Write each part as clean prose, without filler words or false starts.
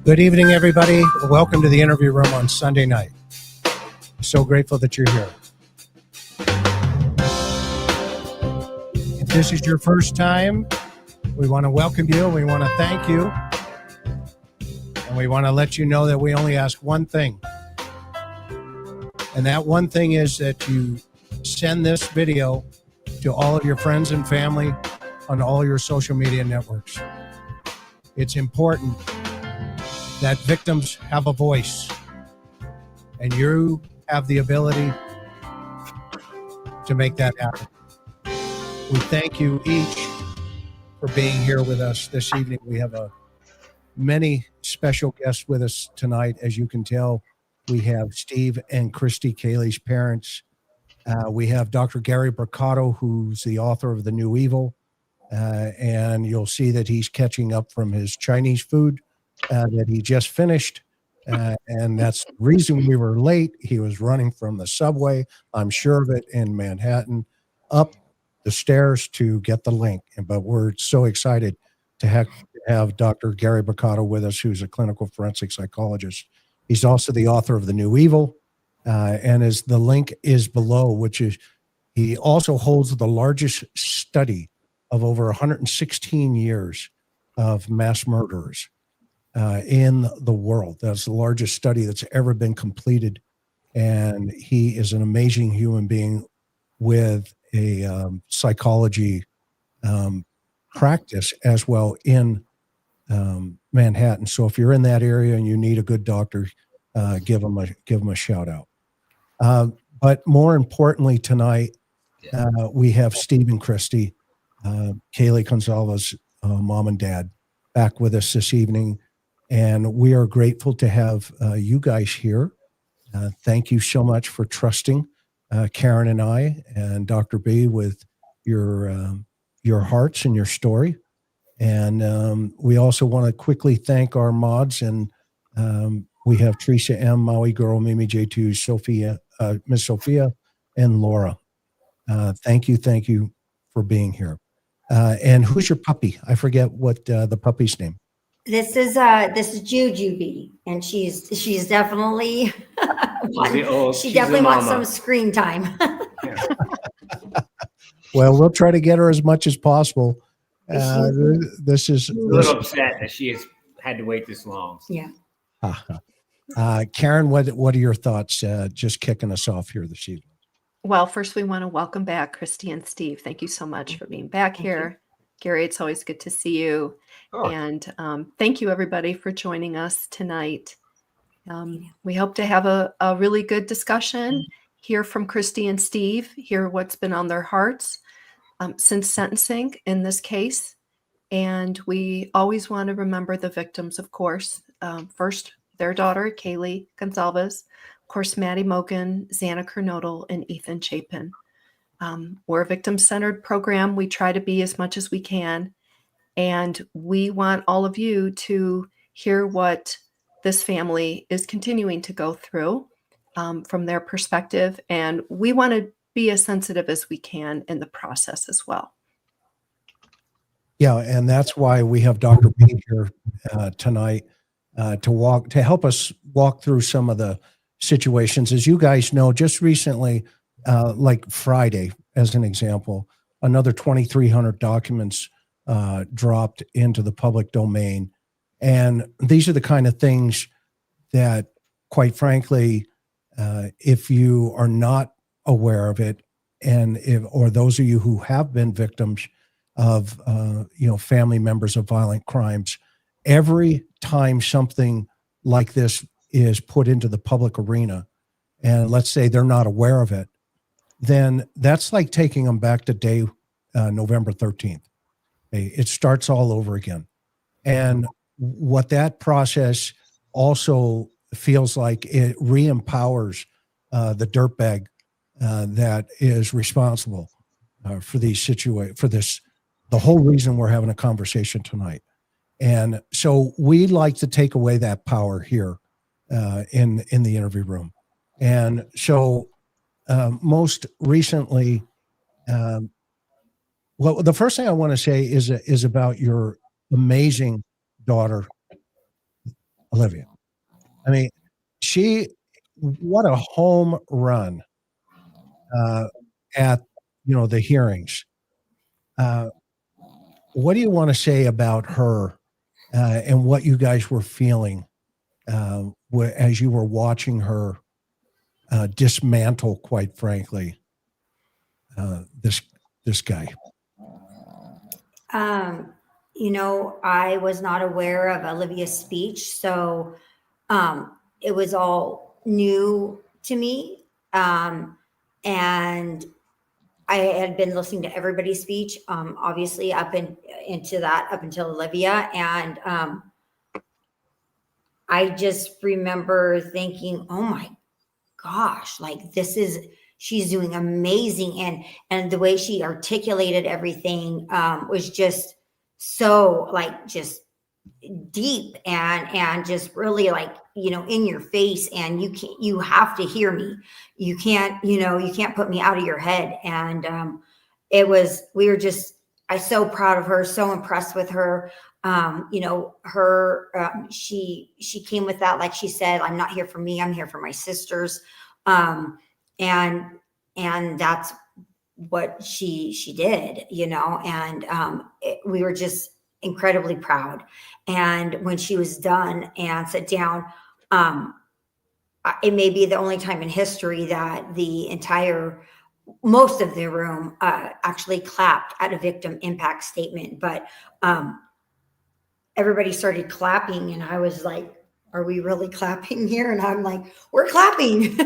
Good evening, everybody. Welcome to the interview room on Sunday night. So grateful that you're here. If this is your first time, we want to welcome you. We want to thank you. And we want to let you know that we only ask one thing. And that one thing is that you send this video to all of your friends and family on all your social media networks. It's important that victims have a voice, and you have the ability to make that happen. We thank you each for being here with us this evening. We have many special guests with us tonight. As you can tell, we have Steve and Kristi Kaylee's parents. We have Dr. Gary Brucato, who's the author of The New Evil, and you'll see that he's catching up from his Chinese food that he just finished. And that's the reason we were late. He was running from the subway, I'm sure of it, in Manhattan, up the stairs to get the link. But we're so excited to have Dr. Gary Brucato with us, who's a clinical forensic psychologist. He's also the author of The New Evil, and as the link is below, which is, he also holds the largest study of over 116 years of mass murderers in the world. That's the largest study that's ever been completed. And he is an amazing human being with a psychology practice as well in Manhattan. So if you're in that area and you need a good doctor, give him a shout out. But more importantly tonight, we have Steve and Kristi, Kaylee Goncalves, mom and dad, back with us this evening. And we are grateful to have you guys here. Thank you so much for trusting Karen and I and Dr. B with your hearts and your story. And we also want to quickly thank our mods. And we have Teresa M, Maui Girl, Mimi J2, Sophia, Miss Sophia, and Laura. Thank you for being here. And who's your puppy? I forget what the puppy's name. This is Jujubee, and she's definitely she definitely wants some screen time. Well, we'll try to get her as much as possible. This is a little upset that she has had to wait this long. Yeah. Karen, what are your thoughts? Just kicking us off here this evening. Well, first we want to welcome back Kristi and Steve. Thank you so much for being back here. Gary, it's always good to see you. Oh. And thank you, everybody, for joining us tonight. We hope to have a really good discussion, hear from Kristi and Steve, hear what's been on their hearts since sentencing in this case. And we always want to remember the victims, of course. First, their daughter, Kaylee Goncalves, of course, Maddie Mogan, Xana Kernodle, and Ethan Chapin. We're a victim-centered program. We try to be as much as we can. And we want all of you to hear what this family is continuing to go through from their perspective. And we want to be as sensitive as we can in the process as well. Yeah, and that's why we have Dr. B here tonight to help us walk through some of the situations. As you guys know, just recently, like Friday, as an example, another 2,300 documents dropped into the public domain. And these are the kind of things that, quite frankly, if you are not aware of it, or those of you who have been victims of family members of violent crimes, every time something like this is put into the public arena, and let's say they're not aware of it, then that's like taking them back to day November 13th. It starts all over again. And what that process also feels like, it re-empowers the dirtbag that is responsible for these situations, the whole reason we're having a conversation tonight. And so we like to take away that power here in the interview room. And so most recently, well, the first thing I want to say is about your amazing daughter, Olivia. I mean, what a home run at, the hearings. What do you want to say about her and what you guys were feeling as you were watching her dismantle, quite frankly, this guy? I was not aware of Olivia's speech, so it was all new to me. And I had been listening to everybody's speech, obviously up until Olivia. And I just remember thinking, oh my gosh, like she's doing amazing. And the way she articulated everything was just so just deep and just really in your face, and you have to hear me. You can't put me out of your head. And I'm so proud of her, so impressed with her. She came with that, like she said, I'm not here for me, I'm here for my sisters. And that's what she did, and we were just incredibly proud. And when she was done and sat down, it may be the only time in history that most of the room actually clapped at a victim impact statement. But everybody started clapping, and I was like, are we really clapping here? And I'm like, we're clapping.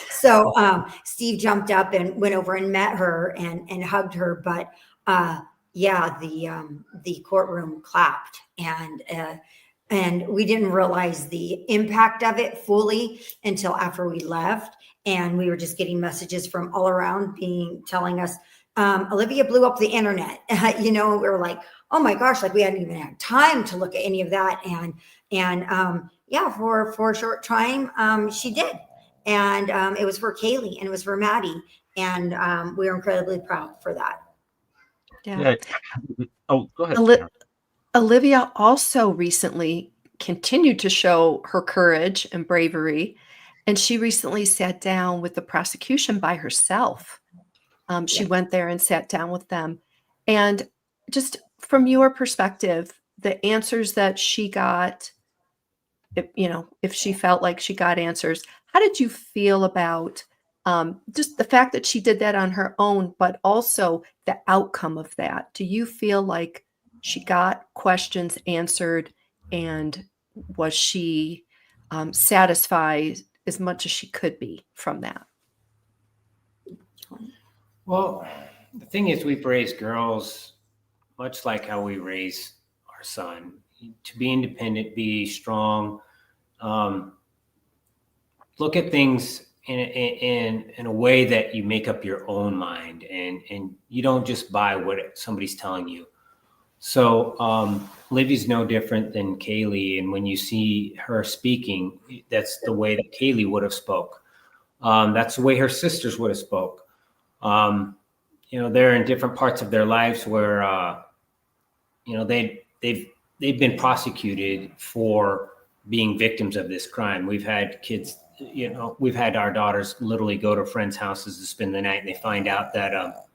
So Steve jumped up and went over and met her and hugged her. But the courtroom clapped, and we didn't realize the impact of it fully until after we left. And we were just getting messages from all around telling us, Olivia blew up the internet. We were like, oh my gosh, we hadn't even had time to look at any of that. And for a short time, she did. And it was for Kaylee and it was for Maddie. And we were incredibly proud for that. Yeah. Oh, go ahead. Olivia also recently continued to show her courage and bravery, and she recently sat down with the prosecution by herself. She went there and sat down with them. And just from your perspective, the answers that she got, if she felt like she got answers, how did you feel about just the fact that she did that on her own, but also the outcome of that? Do you feel like she got questions answered, and was she satisfied as much as she could be from that? Well, the thing is, we've raised girls much like how we raise our son, to be independent, be strong, look at things in a way that you make up your own mind, and you don't just buy what somebody's telling you. So Livy's no different than Kaylee, and when you see her speaking, that's the way that Kaylee would have spoke. That's the way her sisters would have spoke. They're in different parts of their lives where they've been prosecuted for being victims of this crime. We've had kids, we've had our daughters literally go to friends' houses to spend the night, and they find out that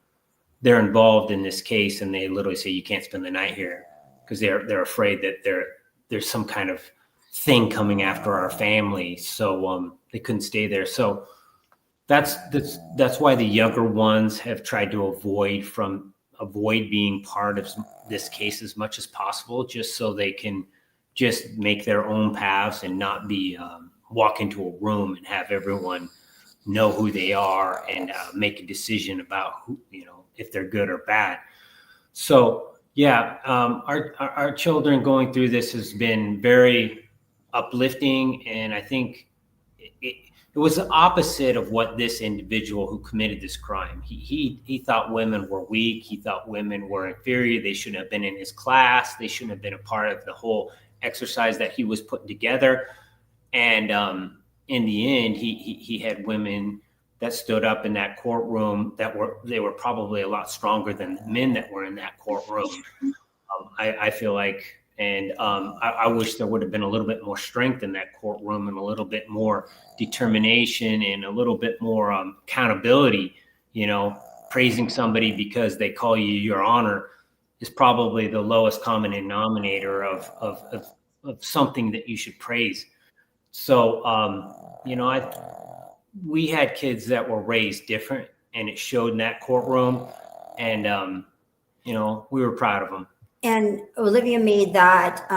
they're involved in this case, and they literally say, you can't spend the night here, because they're afraid that there's some kind of thing coming after our family. So they couldn't stay there. So that's why the younger ones have tried to avoid being part of this case as much as possible, just so they can just make their own paths and not be walk into a room and have everyone know who they are and make a decision about who, if they're good or bad. So our children going through this has been very uplifting, and I think it was the opposite of what this individual who committed this crime. He thought women were weak. He thought women were inferior. They shouldn't have been in his class. They shouldn't have been a part of the whole exercise that he was putting together. And in the end, he had women that stood up in that courtroom they were probably a lot stronger than the men that were in that courtroom. I feel like And I wish there would have been a little bit more strength in that courtroom and a little bit more determination and a little bit more accountability. Praising somebody because they call you your honor is probably the lowest common denominator of something that you should praise. So, we had kids that were raised different, and it showed in that courtroom. And, we were proud of them. And Olivia made that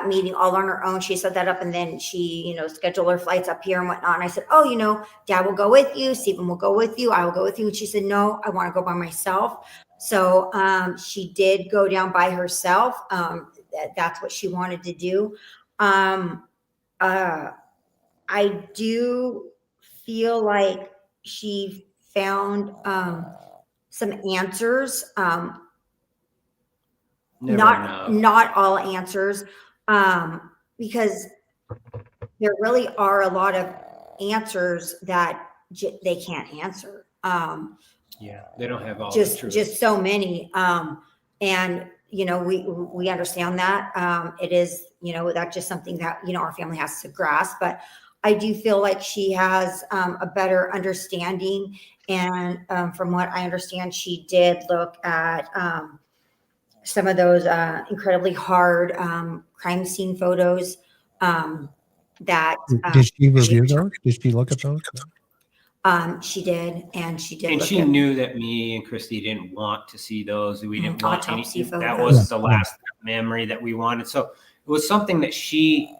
meeting all on her own. She set that up, and then she, scheduled her flights up here and whatnot. And I said, oh, Dad will go with you. Stephen will go with you. I will go with you. And she said, no, I want to go by myself. So she did go down by herself. That's what she wanted to do. I do feel like she found some answers. Not all answers, because there really are a lot of answers that they can't answer. They don't have all the truth. Just so many. And we understand that. It is, that's just something that, our family has to grasp. But I do feel like she has a better understanding. And from what I understand, she did look at some of those incredibly hard crime scene photos that did she review those? Did she look at those? She did, and she did. And she knew that me and Kristi didn't want to see those. We didn't want autopsy anything. photos. That was the last memory that we wanted. So it was something that she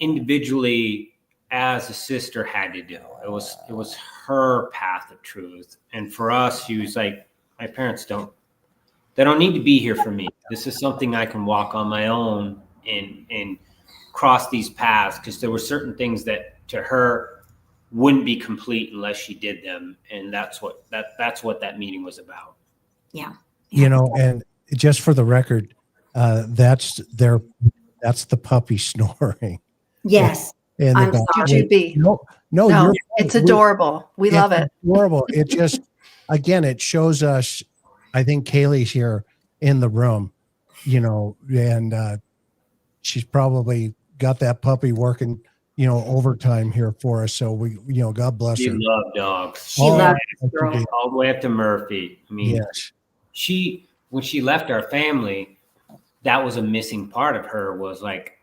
individually, as a sister, had to do. It was her path of truth. And for us, she was like, my parents don't need to be here for me. This is something I can walk on my own and cross these paths, because there were certain things that to her wouldn't be complete unless she did them. And that's what that meeting was about. Yeah. And just for the record, that's the puppy snoring. Yes. And I'm sorry. No, it's adorable. We love it. Adorable. It just, again, it shows us, I think Kaylee's here in the room, and she's probably got that puppy working, overtime here for us. So we, God bless her. She loved dogs. She loved this girl. All the way up to Murphy. I mean, yes. When she left our family, that was a missing part of her, was like,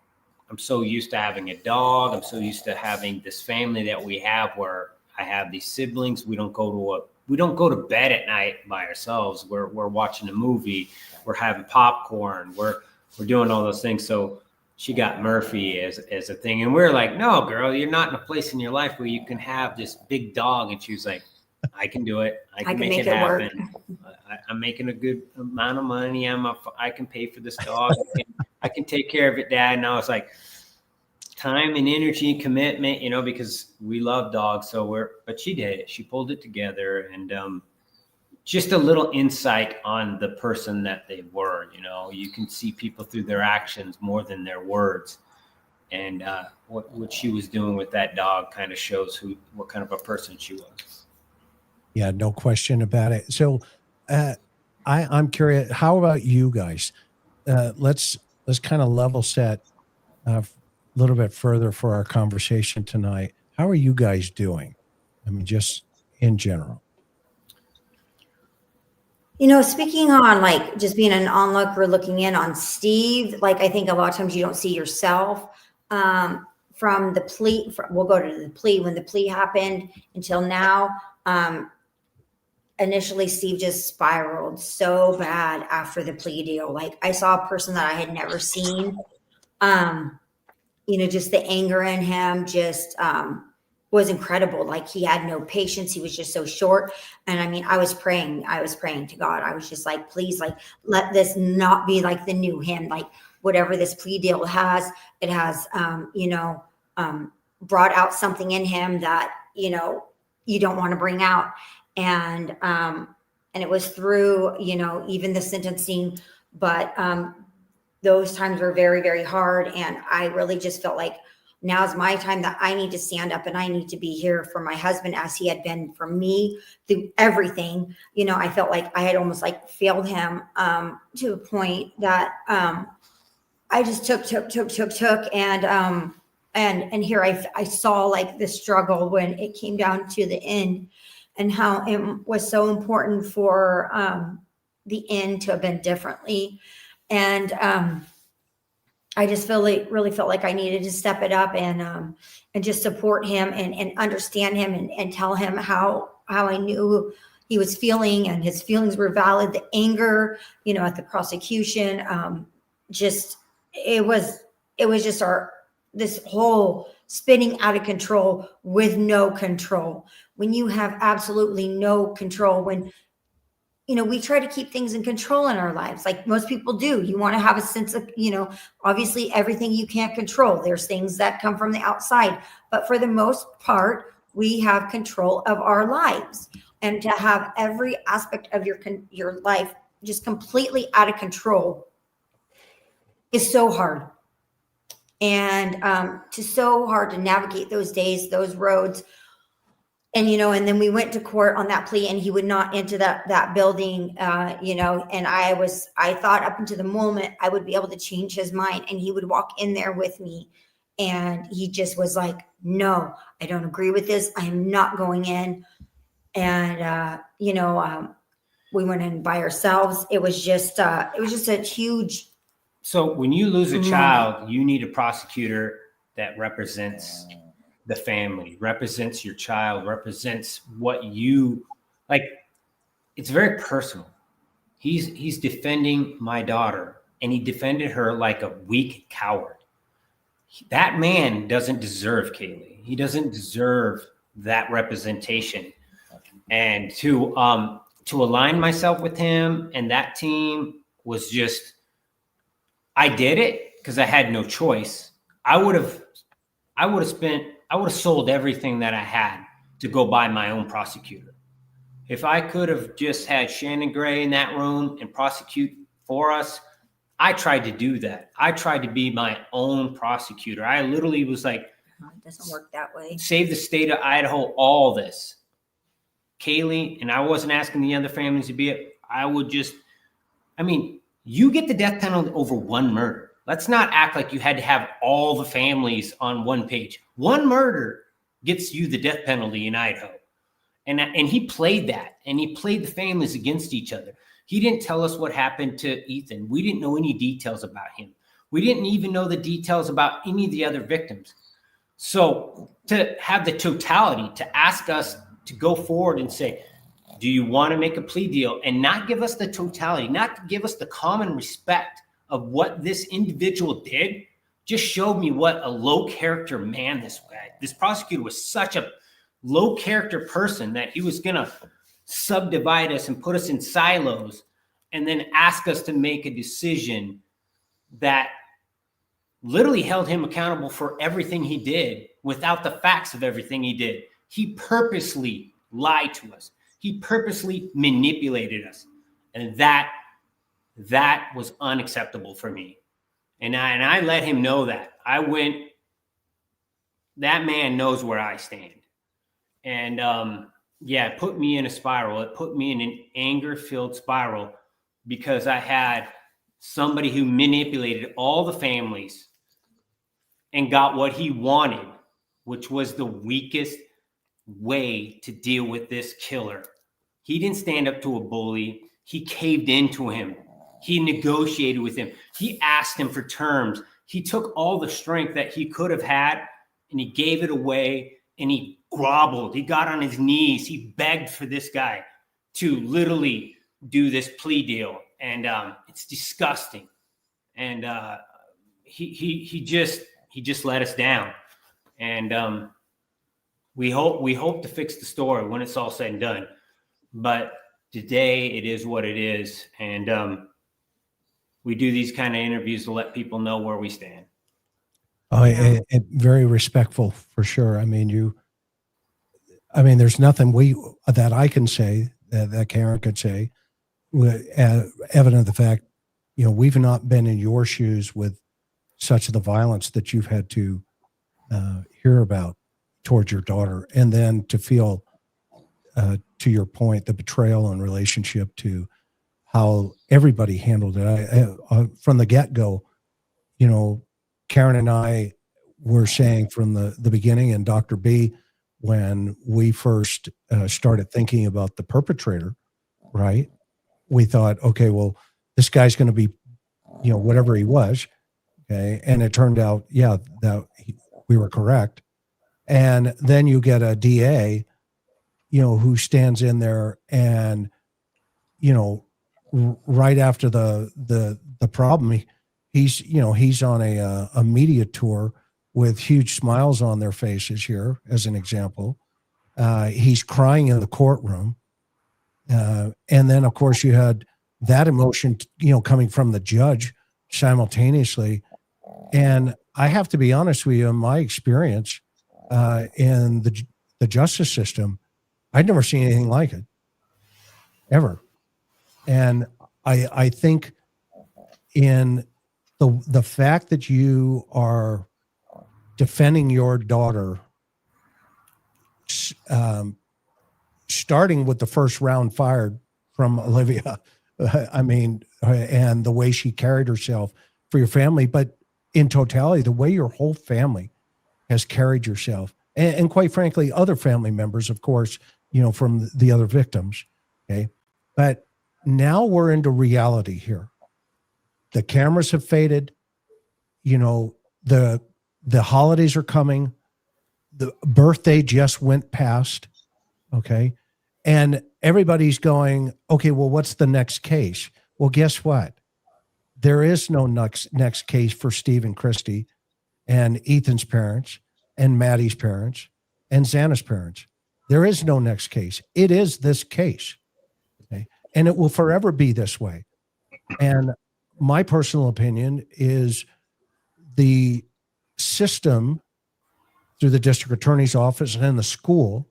I'm so used to having a dog. I'm so used to having this family that we have, where I have these siblings. We don't go to bed at night by ourselves. We're watching a movie. We're having popcorn. We're doing all those things. So she got Murphy as a thing. And we're like, no, girl, you're not in a place in your life where you can have this big dog. And she was like, I can do it. I can make it happen. I'm making a good amount of money. I can pay for this dog. I can take care of it, Dad. And I was like, time and energy and commitment, because we love dogs. But she did it. She pulled it together, and just a little insight on the person that they were. You can see people through their actions more than their words. And what she was doing with that dog kind of shows what kind of a person she was. Yeah, no question about it. So I'm curious, how about you guys? Let's kind of level set a little bit further for our conversation tonight. How are you guys doing? I mean, just in general. Speaking on like just being an onlooker looking in on Steve, like I think a lot of times you don't see yourself from the plea. We'll go to the plea. When the plea happened until now, initially Steve just spiraled so bad after the plea deal. Like I saw a person that I had never seen. Just the anger in him just was incredible. Like he had no patience. He was just so short. And I mean, I was praying to God. I was just like, please, like, let this not be like the new him. Like whatever this plea deal has, it has, brought out something in him that, you don't want to bring out. And it was through, even the sentencing, but those times were very, very hard. And I really just felt like now's my time that I need to stand up and I need to be here for my husband as he had been for me through everything. I felt like I had almost like failed him to a point that I just took, and here I saw like the struggle when it came down to the end, and how it was so important for the end to have been differently. And I just really felt like I needed to step it up and just support him and understand him and tell him how I knew he was feeling, and his feelings were valid. The anger, at the prosecution, it was just this whole spinning out of control with no control. When you have absolutely no control, when we try to keep things in control in our lives, like most people do. You want to have a sense of, obviously everything you can't control. There's things that come from the outside, but for the most part, we have control of our lives. And to have every aspect of your life just completely out of control is so hard. And just so hard to navigate those days, those roads. And, and then we went to court on that plea, and he would not enter that building, and I thought up until the moment I would be able to change his mind, and he would walk in there with me. And he just was like, no, I don't agree with this. I am not going in. And, we went in by ourselves. It was just a huge. So when you lose a child, you need a prosecutor that represents the family, represents your child, represents what you like. It's very personal. He's defending my daughter, and he defended her like a weak coward. That man doesn't deserve Kaylee. He doesn't deserve that representation. And to align myself with him and that team was just, I did it because I had no choice. I would have sold everything that I had to go buy my own prosecutor. If I could have just had Shannon Gray in that room and prosecute for us, I tried to do that. I tried to be my own prosecutor. I literally was like, it doesn't work that way. Save the state of Idaho, all this. Kaylee, and I wasn't asking the other families to be it. You get the death penalty over one murder. Let's not act like you had to have all the families on one page. One murder gets you the death penalty in Idaho. And he played that, and he played the families against each other. He didn't tell us what happened to Ethan. We didn't know any details about him. We didn't even know the details about any of the other victims. So to have the totality, to ask us to go forward and say, do you want to make a plea deal, and not give us the totality, not give us the common respect of what this individual did, just showed me what a low character man this prosecutor was. Such a low character person that he was going to subdivide us and put us in silos and then ask us to make a decision that literally held him accountable for everything he did without the facts of everything he did. He purposely lied to us. He purposely manipulated us. And that was unacceptable for me. And I let him know that. That man knows where I stand. And it put me in a spiral. It put me in an anger-filled spiral because I had somebody who manipulated all the families and got what he wanted, which was the weakest way to deal with this killer. He didn't stand up to a bully. He caved into him. He negotiated with him. He asked him for terms. He took all the strength that he could have had and he gave it away, and he groveled. He got on his knees. He begged for this guy to literally do this plea deal. And it's disgusting. And he just let us down. And we hope to fix the story when it's all said and done. But today it is what it is. And we do these kind of interviews to let people know where we stand. Very respectful for sure. There's nothing that I can say that Karen could say, evident of the fact, we've not been in your shoes with such the violence that you've had to hear about towards your daughter, and then to feel, to your point, the betrayal in relationship to how everybody handled it. From the get-go, you know, Karen and I were saying from the beginning, and Dr. B, when we first started thinking about the perpetrator, right? We thought, okay, well, this guy's going to be, you know, whatever he was. Okay. And it turned out, yeah, that we were correct. And then you get a DA, you know, who stands in there and, you know, right after the problem, he's, you know, he's on a media tour with huge smiles on their faces here, as an example. He's crying in the courtroom. And then, of course, you had that emotion, you know, coming from the judge simultaneously. And I have to be honest with you, in my experience in the justice system, I'd never seen anything like it, ever. And I think in the fact that you are defending your daughter, starting with the first round fired from Olivia, I mean, and the way she carried herself for your family, but in totality, the way your whole family has carried yourself, and quite frankly, other family members, of course, you know, from the other victims. Okay. But now we're into reality here. The cameras have faded. You know, the holidays are coming. The birthday just went past. Okay. And everybody's going, okay, well, what's the next case? Well, guess what? There is no next case for Steve and Kristi and Ethan's parents and Maddie's parents and Xana's parents. There is no next case. It is this case. Okay? And it will forever be this way. And my personal opinion is the system through the district attorney's office and the school,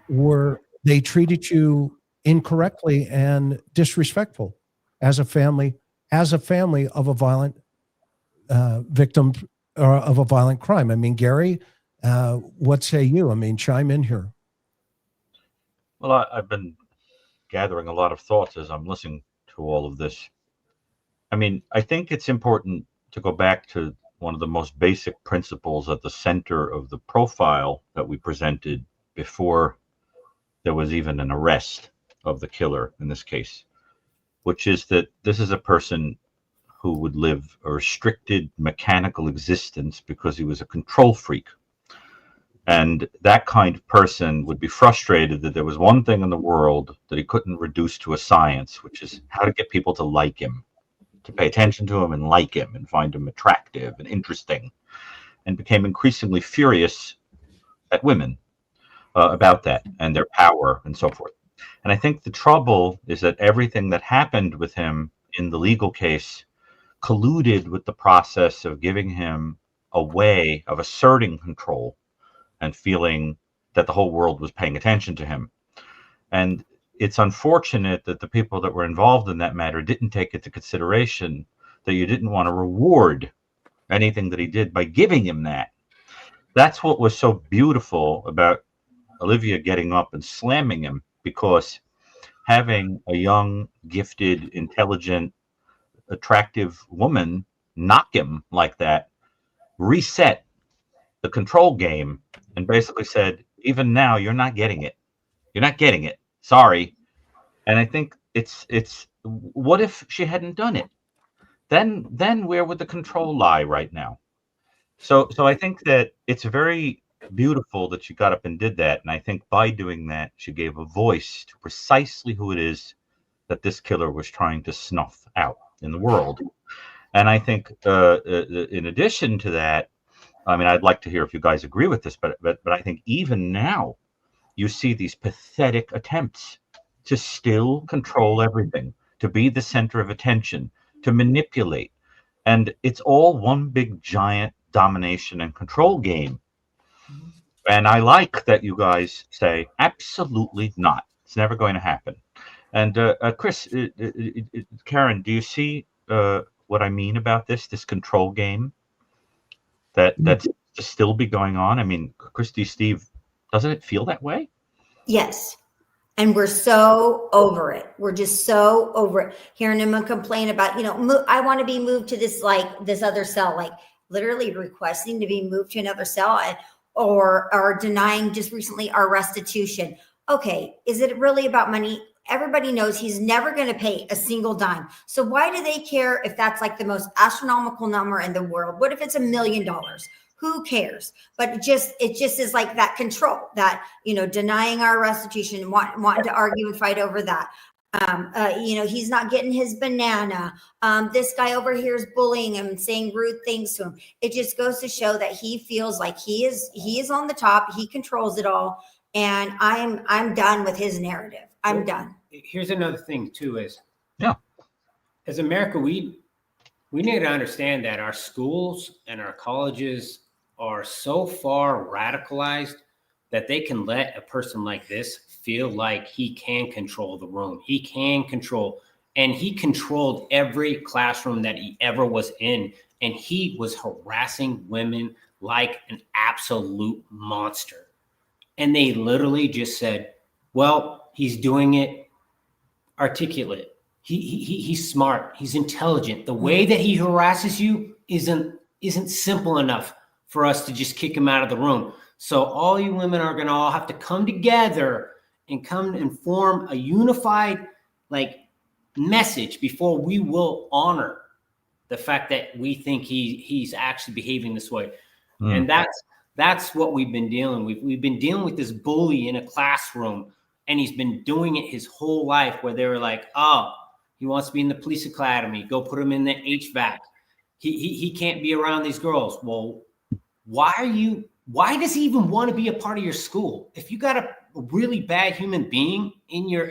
were they treated you incorrectly and disrespectful as a family of a violent victim or of a violent crime. I mean, Gary, what say you? I mean, chime in here. Well, I've been gathering a lot of thoughts as I'm listening to all of this. I mean, I think it's important to go back to one of the most basic principles at the center of the profile that we presented before there was even an arrest of the killer in this case, which is that this is a person who would live a restricted mechanical existence because he was a control freak. And that kind of person would be frustrated that there was one thing in the world that he couldn't reduce to a science, which is how to get people to like him, to pay attention to him and like him and find him attractive and interesting, and became increasingly furious at women about that and their power and so forth. And I think the trouble is that everything that happened with him in the legal case colluded with the process of giving him a way of asserting control and feeling that the whole world was paying attention to him. And it's unfortunate that the people that were involved in that matter didn't take into consideration that you didn't want to reward anything that he did by giving him that. That's what was so beautiful about Olivia getting up and slamming him, because having a young, gifted, intelligent, attractive woman knock him like that reset the control game and basically said, even now, you're not getting it. You're not getting it. Sorry. And I think it's what if she hadn't done it? Then where would the control lie right now? So I think that it's very beautiful that she got up and did that. And I think by doing that, she gave a voice to precisely who it is that this killer was trying to snuff out in the world. And I think in addition to that, I mean, I'd like to hear if you guys agree with this, but I think even now you see these pathetic attempts to still control everything, to be the center of attention, to manipulate. And it's all one big giant domination and control game. And I like that you guys say, absolutely not. It's never going to happen. And Chris, Karen, do you see what I mean about this control game that's to still be going on? I mean, Kristi, Steve, doesn't it feel that way? Yes. And we're so over it. We're just so over it. Hearing him complain about, I want to be moved to this other cell, like literally requesting to be moved to another cell, or denying just recently our restitution. Okay, is it really about money? Everybody knows he's never going to pay a single dime. So why do they care if that's like the most astronomical number in the world? What if it's $1 million? Who cares? But it just is like that control, that, denying our restitution, wanting to argue and fight over that. He's not getting his banana. This guy over here is bullying him and saying rude things to him. It just goes to show that he feels like he is on the top. He controls it all. And I'm done with his narrative. I'm done. Here's another thing too is, as America, we need to understand that our schools and our colleges are so far radicalized that they can let a person like this feel like he can control the room. He can control, and he controlled every classroom that he ever was in. And he was harassing women like an absolute monster. And they literally just said, well, he's doing it articulate. He's smart. He's intelligent. The way that he harasses you isn't simple enough for us to just kick him out of the room. So all you women are going to all have to come together and come and form a unified message before we will honor the fact that we think he's actually behaving this way. And that's what we've been dealing with. We've been dealing with this bully in a classroom, and he's been doing it his whole life, where they were like, oh, he wants to be in the police academy. Go put him in the HVAC. He can't be around these girls. Well, why does he even want to be a part of your school? If you got a really bad human being in your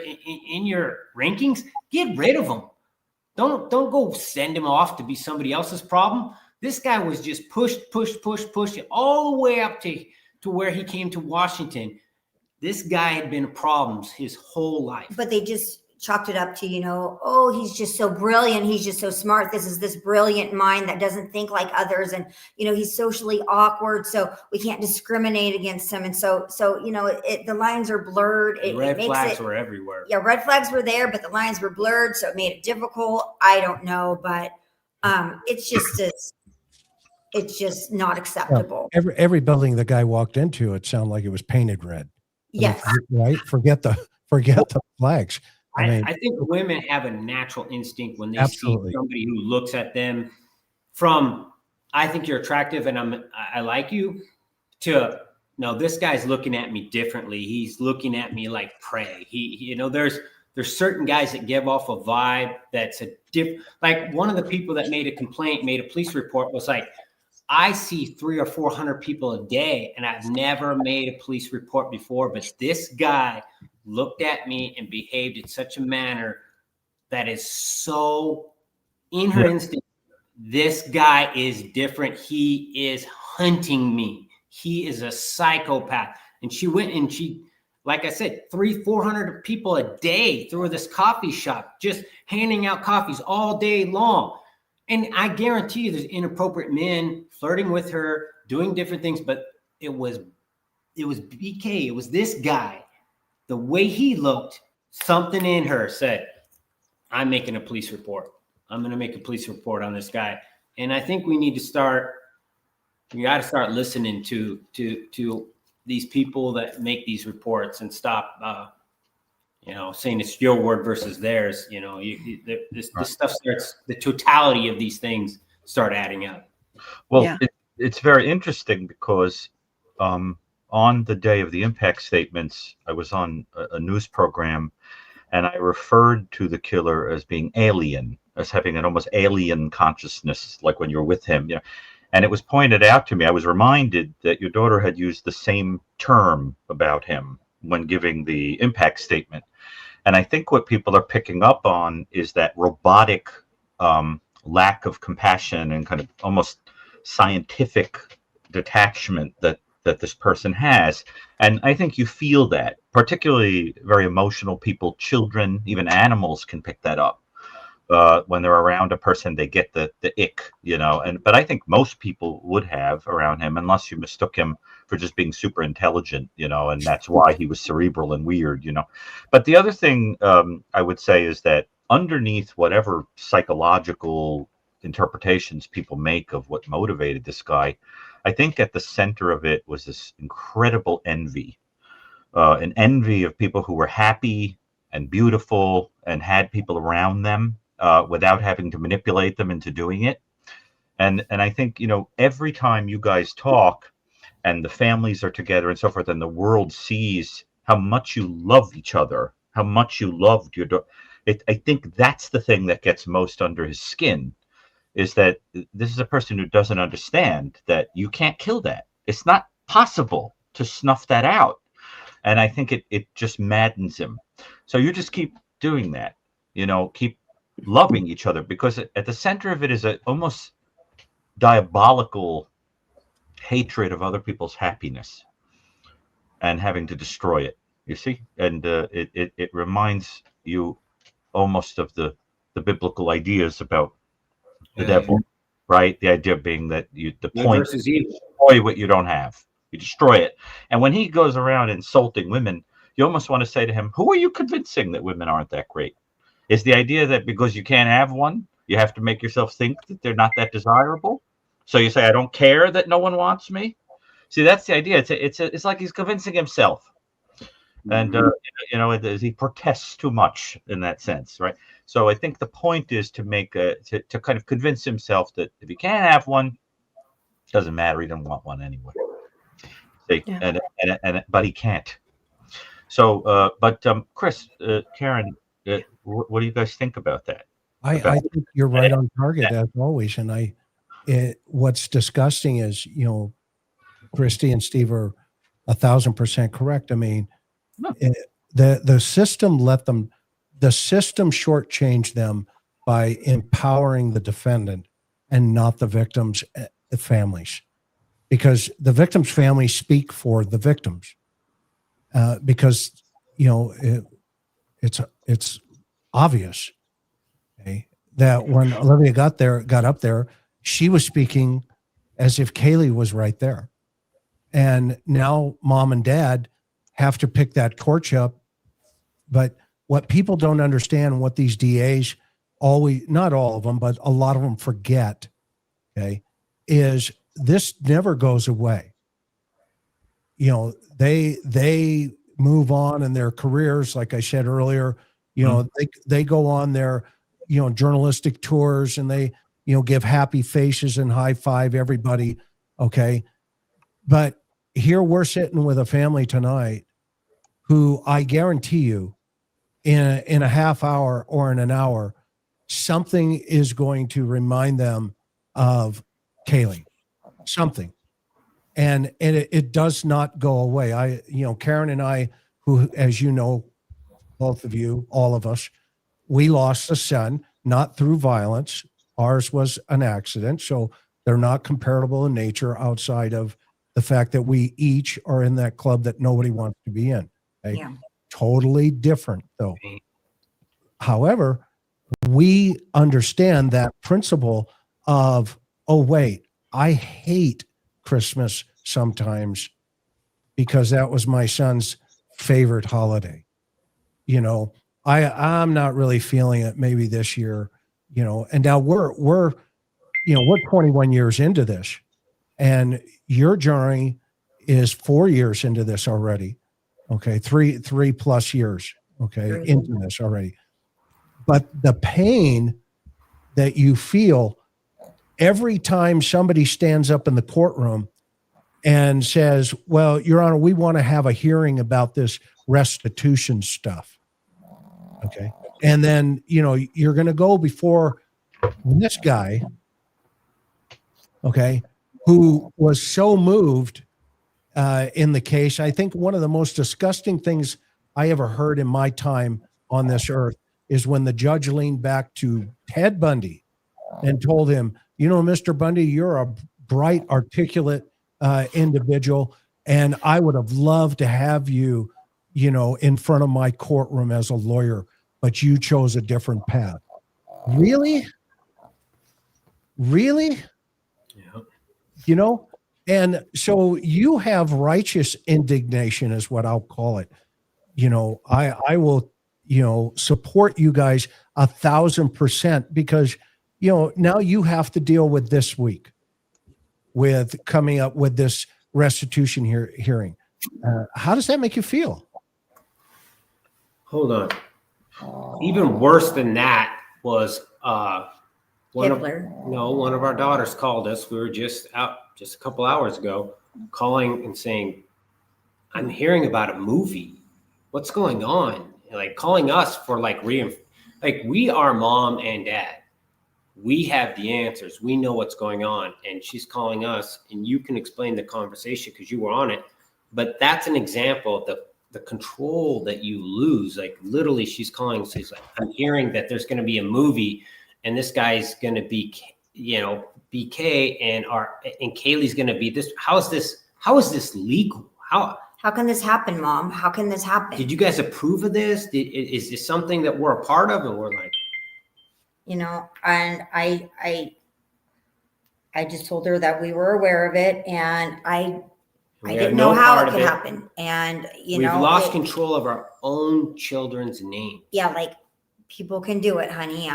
rankings, get rid of him. Don't go send him off to be somebody else's problem. This guy was just pushed all the way up to where he came to Washington. This guy had been problems his whole life. But they just chalked it up to, he's just so brilliant. He's just so smart. This is this brilliant mind that doesn't think like others. And, he's socially awkward, so we can't discriminate against him. And so the lines are blurred. Red flags were everywhere. Yeah, red flags were there, but the lines were blurred. So it made it difficult. I don't know, but it's just not acceptable. Every building the guy walked into, it sounded like it was painted red. Yes. Right. Forget the flags. I think women have a natural instinct when they Absolutely. see somebody who looks at them from, I think you're attractive and I like you, to, no, this guy's looking at me differently. He's looking at me like prey. There's certain guys that give off a vibe that's a different, like one of the people that made a police report was like, I see 300 or 400 people a day, and I've never made a police report before, but this guy looked at me and behaved in such a manner that is so in her instinct. This guy is different. He is hunting me. He is a psychopath. And she went and like I said, 300-400 people a day through this coffee shop, just handing out coffees all day long. And I guarantee you there's inappropriate men flirting with her, doing different things, but it was BK. It was this guy. The way he looked, something in her said, I'm making a police report. I'm going to make a police report on this guy. And I think we got to start listening to these people that make these reports and stop, saying it's your word versus theirs. This stuff starts, the totality of these things start adding up. Well, it's very interesting because on the day of the impact statements, I was on a news program, and I referred to the killer as being alien, as having an almost alien consciousness, like when you're with him. And it was pointed out to me, I was reminded that your daughter had used the same term about him when giving the impact statement. And I think what people are picking up on is that robotic lack of compassion and kind of almost scientific detachment that this person has. And I think you feel that, particularly very emotional people, children, even animals can pick that up. When they're around a person, they get the ick, but I think most people would have around him, unless you mistook him for just being super intelligent, and that's why he was cerebral and weird, But the other thing I would say is that underneath whatever psychological interpretations people make of what motivated this guy, I think at the center of it was this incredible envy, an envy of people who were happy and beautiful and had people around them without having to manipulate them into doing it. And I think, every time you guys talk and the families are together and so forth, and the world sees how much you love each other, how much you loved your daughter, I think that's the thing that gets most under his skin, is that this is a person who doesn't understand that you can't kill that. It's not possible to snuff that out. And I think it just maddens him. So you just keep doing that, keep loving each other, because at the center of it is a almost diabolical hatred of other people's happiness and having to destroy it, you see? And it reminds you almost of the biblical ideas about the devil, right? The idea being that the point is you destroy what you don't have. You destroy it. And when he goes around insulting women, you almost want to say to him, who are you convincing that women aren't that great? Is the idea that because you can't have one, you have to make yourself think that they're not that desirable? So you say, I don't care that no one wants me? See, that's the idea. It's like he's convincing himself. And, he protests too much in that sense, right? So I think the point is to make to kind of convince himself that if he can't have one, it doesn't matter. He doesn't want one anyway. See? Yeah. But he can't. So, Chris, Karen, what do you guys think about that? I think you're right on target as always. And what's disgusting is, Kristi and Steve are 1,000% correct. I mean, the system shortchanged them by empowering the defendant and not the victims' families, because the victims' families speak for the victims. Because it's obvious, okay, that when Olivia got up there, she was speaking as if Kaylee was right there, and now mom and dad have to pick that torch up. But what people don't understand, what these DAs always, not all of them, but a lot of them forget, okay, is this never goes away. They move on in their careers. Like I said earlier, they go on their, journalistic tours, and they, give happy faces and high five everybody. Okay. But here we're sitting with a family tonight who I guarantee you in a half hour or in an hour, something is going to remind them of Kaylee, something. And it does not go away. Karen and I, who, as you know, both of you, all of us, we lost a son, not through violence. Ours was an accident. So they're not comparable in nature outside of the fact that we each are in that club that nobody wants to be in. Okay? Yeah. Totally different, though. However, we understand that principle of, oh, wait, I hate Christmas sometimes because that was my son's favorite holiday. I'm not really feeling it maybe this year, and now we're 21 years into this, and your journey is 4 years into this already. Okay. Three plus years. Okay. Into this already. But the pain that you feel every time somebody stands up in the courtroom and says, well, Your Honor, we want to have a hearing about this restitution stuff. Okay. And then, you're going to go before this guy, okay, who was so moved in the case. I think one of the most disgusting things I ever heard in my time on this earth is when the judge leaned back to Ted Bundy and told him, Mr. Bundy, you're a bright, articulate individual, and I would have loved to have you, in front of my courtroom as a lawyer, but you chose a different path. Really? Yeah. And so you have righteous indignation is what I'll call it. I will, support you guys 1,000% because, now you have to deal with this week with coming up with this restitution hearing. How does that make you feel? Hold on. Even worse than that was one of our daughters called us. We were just out just a couple hours ago, calling and saying, "I'm hearing about a movie. What's going on?" Like calling us for like we are mom and dad. We have the answers. We know what's going on, and she's calling us, and you can explain the conversation because you were on it. But that's an example of the control that you lose. Like literally, she's calling. She's like, "I'm hearing that there's going to be a movie, and this guy's going to be, BK, and Kaylee's going to be this. How is this legal? How can this happen, Mom? How can this happen? Did you guys approve of this? Is this something that we're a part of?" And we're like, and I just told her that we were aware of it, and I didn't know how it could happen. And we've lost control of our own children's name. Yeah, like people can do it, honey.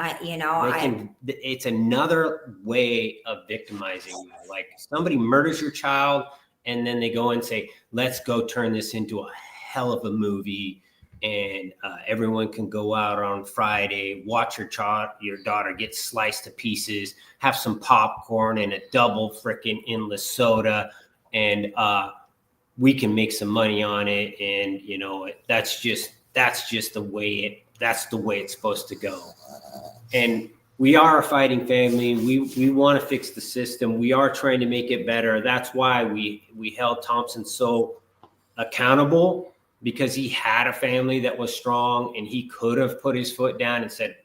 It's another way of victimizing you. Like somebody murders your child, and then they go and say, "Let's go turn this into a hell of a movie." And everyone can go out on Friday, watch your daughter get sliced to pieces, have some popcorn and a double freaking endless soda, and we can make some money on it. And that's just the way it's supposed to go. And we are a fighting family. We want to fix the system. We are trying to make it better. That's why we held Thompson so accountable, because he had a family that was strong, and he could have put his foot down and said,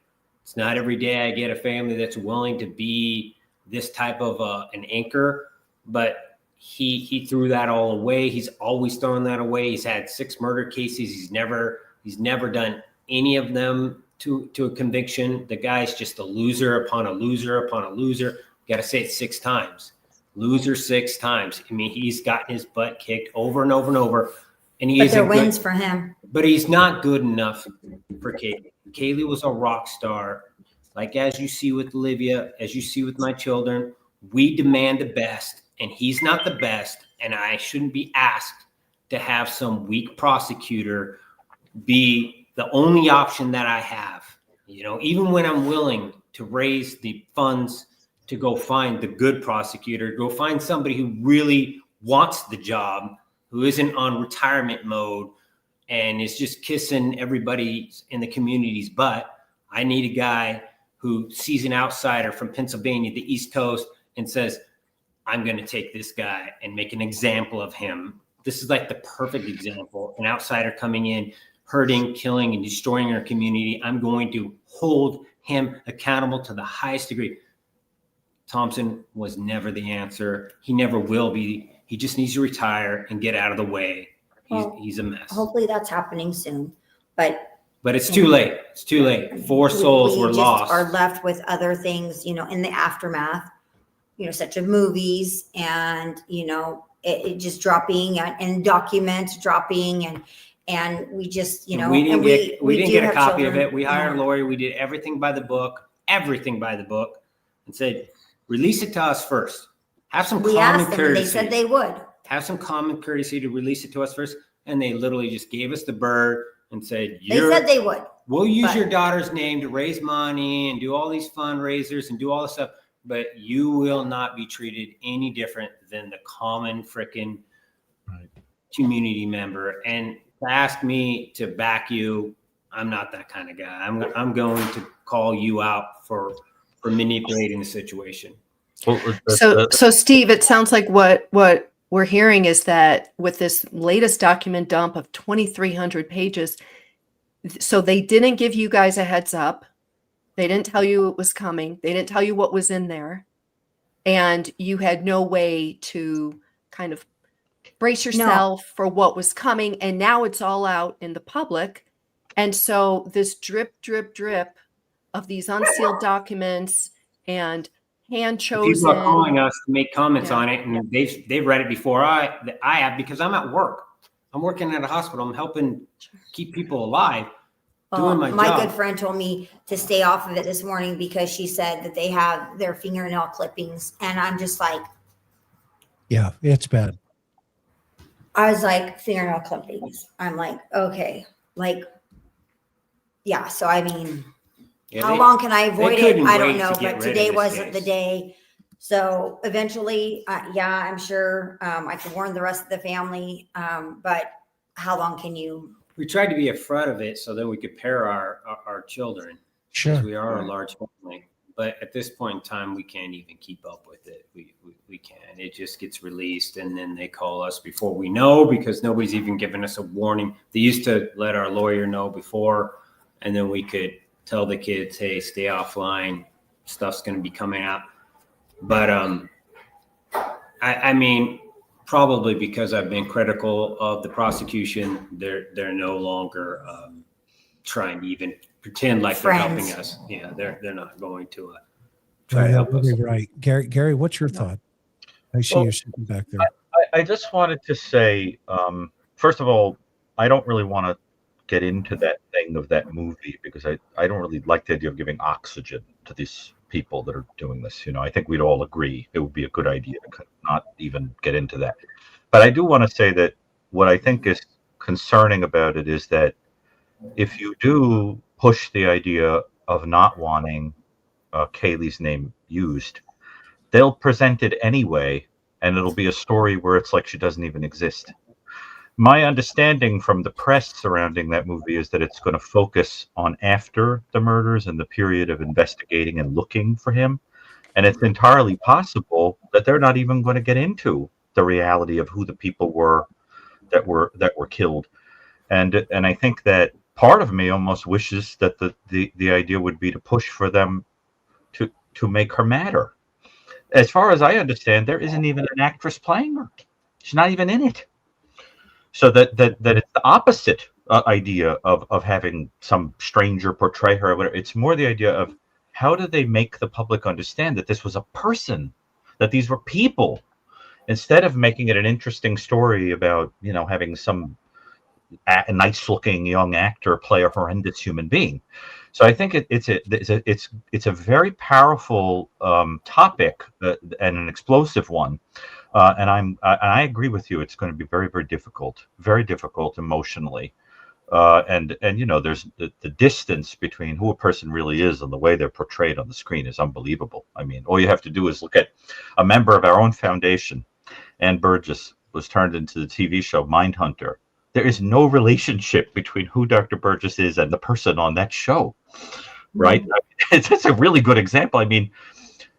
"It's not every day I get a family that's willing to be this type of an anchor." But he threw that all away. He's always thrown that away. He's had 6 murder cases. He's never done any of them to a conviction. The guy's just a loser upon a loser upon a loser. Got to say it 6 times. Loser 6 times. I mean, he's gotten his butt kicked over and over and over. And but there wins for him. But he's not good enough for Kaylee. Kaylee was a rock star. Like as you see with Olivia, as you see with my children, we demand the best, and he's not the best. And I shouldn't be asked to have some weak prosecutor be the only option that I have. Even when I'm willing to raise the funds to go find the good prosecutor, go find somebody who really wants the job, who isn't on retirement mode and is just kissing everybody in the community's butt. I need a guy who sees an outsider from Pennsylvania, the East Coast, and says, "I'm going to take this guy and make an example of him." This is like the perfect example. An outsider coming in, hurting, killing, and destroying our community. I'm going to hold him accountable to the highest degree. Thompson was never the answer. He never will be. He just needs to retire and get out of the way. He's a mess. Hopefully that's happening soon. But it's too late. It's too late. 4 souls were lost. Are left with other things, in the aftermath, such as movies and, it just dropping and documents dropping and we just, we didn't get a copy of it. We hired a lawyer. We did everything by the book, and said, release it to us first. Have some common courtesy. And they said they would. Have some common courtesy to release it to us first. And they literally just gave us the bird and said, they said they would. We'll use your daughter's name to raise money and do all these fundraisers and do all this stuff, but you will not be treated any different than the common frickin' community member. And to ask me to back you, I'm not that kind of guy. I'm going to call you out for manipulating the situation. So Steve, it sounds like what we're hearing is that with this latest document dump of 2,300 pages, so they didn't give you guys a heads up. They didn't tell you it was coming. They didn't tell you what was in there. And you had no way to kind of brace yourself for what was coming. And now it's all out in the public. And so this drip, drip, drip of these unsealed documents and hand People are chosen. calling us to make comments Yeah. on it, and they've read it before I have, because I'm at work. I'm working at a hospital. I'm helping keep people alive, doing my My job. good friend told me to stay off of it this morning because she said that they have their fingernail clippings, and I'm just like, Yeah, it's bad. I was like, fingernail clippings. I'm like, okay, like, yeah. So I mean, Yeah, how long can I avoid it? couldn't I don't wait know, to get but rid of today this wasn't the case. day. So eventually, yeah, I'm sure I can warn the rest of the family. But how long can you? We tried to be afraid of it so then we could pair our children, because Sure. we are a large family. But at this point in time, we can't even keep up with it. We can't. It just gets released, and then they call us before we know, because nobody's even given us a warning. They used to let our lawyer know before, and then we could tell the kids, hey, stay offline. Stuff's going to be coming out. But I mean, probably because I've been critical of the prosecution, they're no longer trying to even pretend like they're helping Friends. us. Yeah, they're not going to try to You're help us. really right. Gary, what's your thought? I see Well, you sitting back there. I just wanted to say, first of all, I don't really want to get into that thing of that movie, because I don't really like the idea of giving oxygen to these people that are doing this. You know, I think we'd all agree it would be a good idea to not even get into that. But I do want to say that what I think is concerning about it is that if you do push the idea of not wanting Kaylee's name used, they'll present it anyway, and it'll be a story where it's like she doesn't even exist. My understanding from the press surrounding that movie is that it's going to focus on after the murders and the period of investigating and looking for him. And it's entirely possible that they're not even going to get into the reality of who the people were that were killed. And I think that part of me almost wishes that the idea would be to push for them to make her matter. As far as I understand, there isn't even an actress playing her. She's not even in it. So that it's the opposite idea of having some stranger portray her or whatever. It's more the idea of how do they make the public understand that this was a person, that these were people, instead of making it an interesting story about, you know, having some a nice looking young actor play a horrendous human being. So I think it's a very powerful topic and an explosive one. And I agree with you. It's going to be very, very difficult emotionally. And you know, there's the distance between who a person really is and the way they're portrayed on the screen is unbelievable. I mean, all you have to do is look at a member of our own foundation, Ann Burgess, was turned into the TV show Mindhunter. There is no relationship between who Dr. Burgess is and the person on that show, right? It's a really good example. I mean,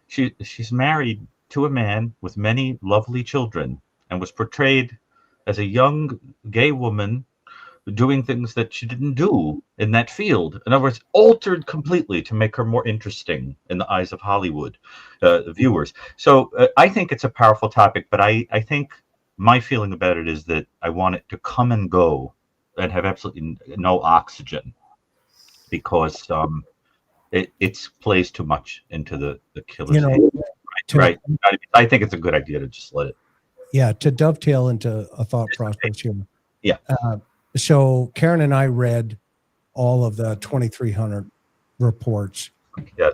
she's married to a man with many lovely children and was portrayed as a young gay woman doing things that she didn't do in that field. In other words, altered completely to make her more interesting in the eyes of Hollywood viewers. So I think it's a powerful topic, but I think my feeling about it is that I want it to come and go and have absolutely no oxygen, because it plays too much into the killer's You know, hand. Right. to, I think it's a good idea to just let it. yeah, to dovetail into a thought process here. Yeah. So Karen and I read all of the 2,300 reports. Yes.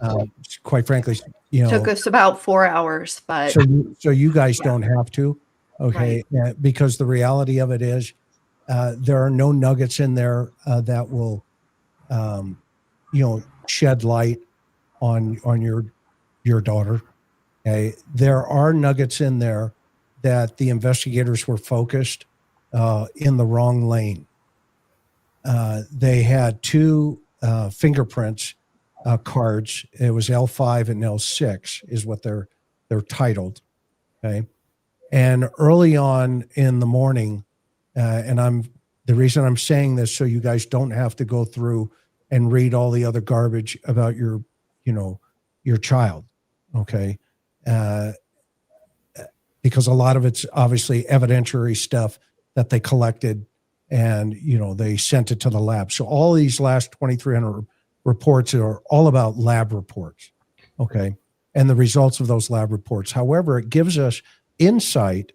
Quite frankly, you know, Took us about 4 hours, but so you guys don't have to, okay? Because the reality of it is, there are no nuggets in there that will, you know, shed light on your daughter. Okay, there are nuggets in there that the investigators were focused in the wrong lane. They had two fingerprints cards. It was L5 and L6 is what they're titled. Okay, and early on in the morning, and the reason I'm saying this so you guys don't have to go through and read all the other garbage about your child. Okay. Because a lot of it's obviously evidentiary stuff that they collected and, you know, they sent it to the lab. So all these last 2,300 reports are all about lab reports. Okay. and the results of those lab reports. However, it gives us insight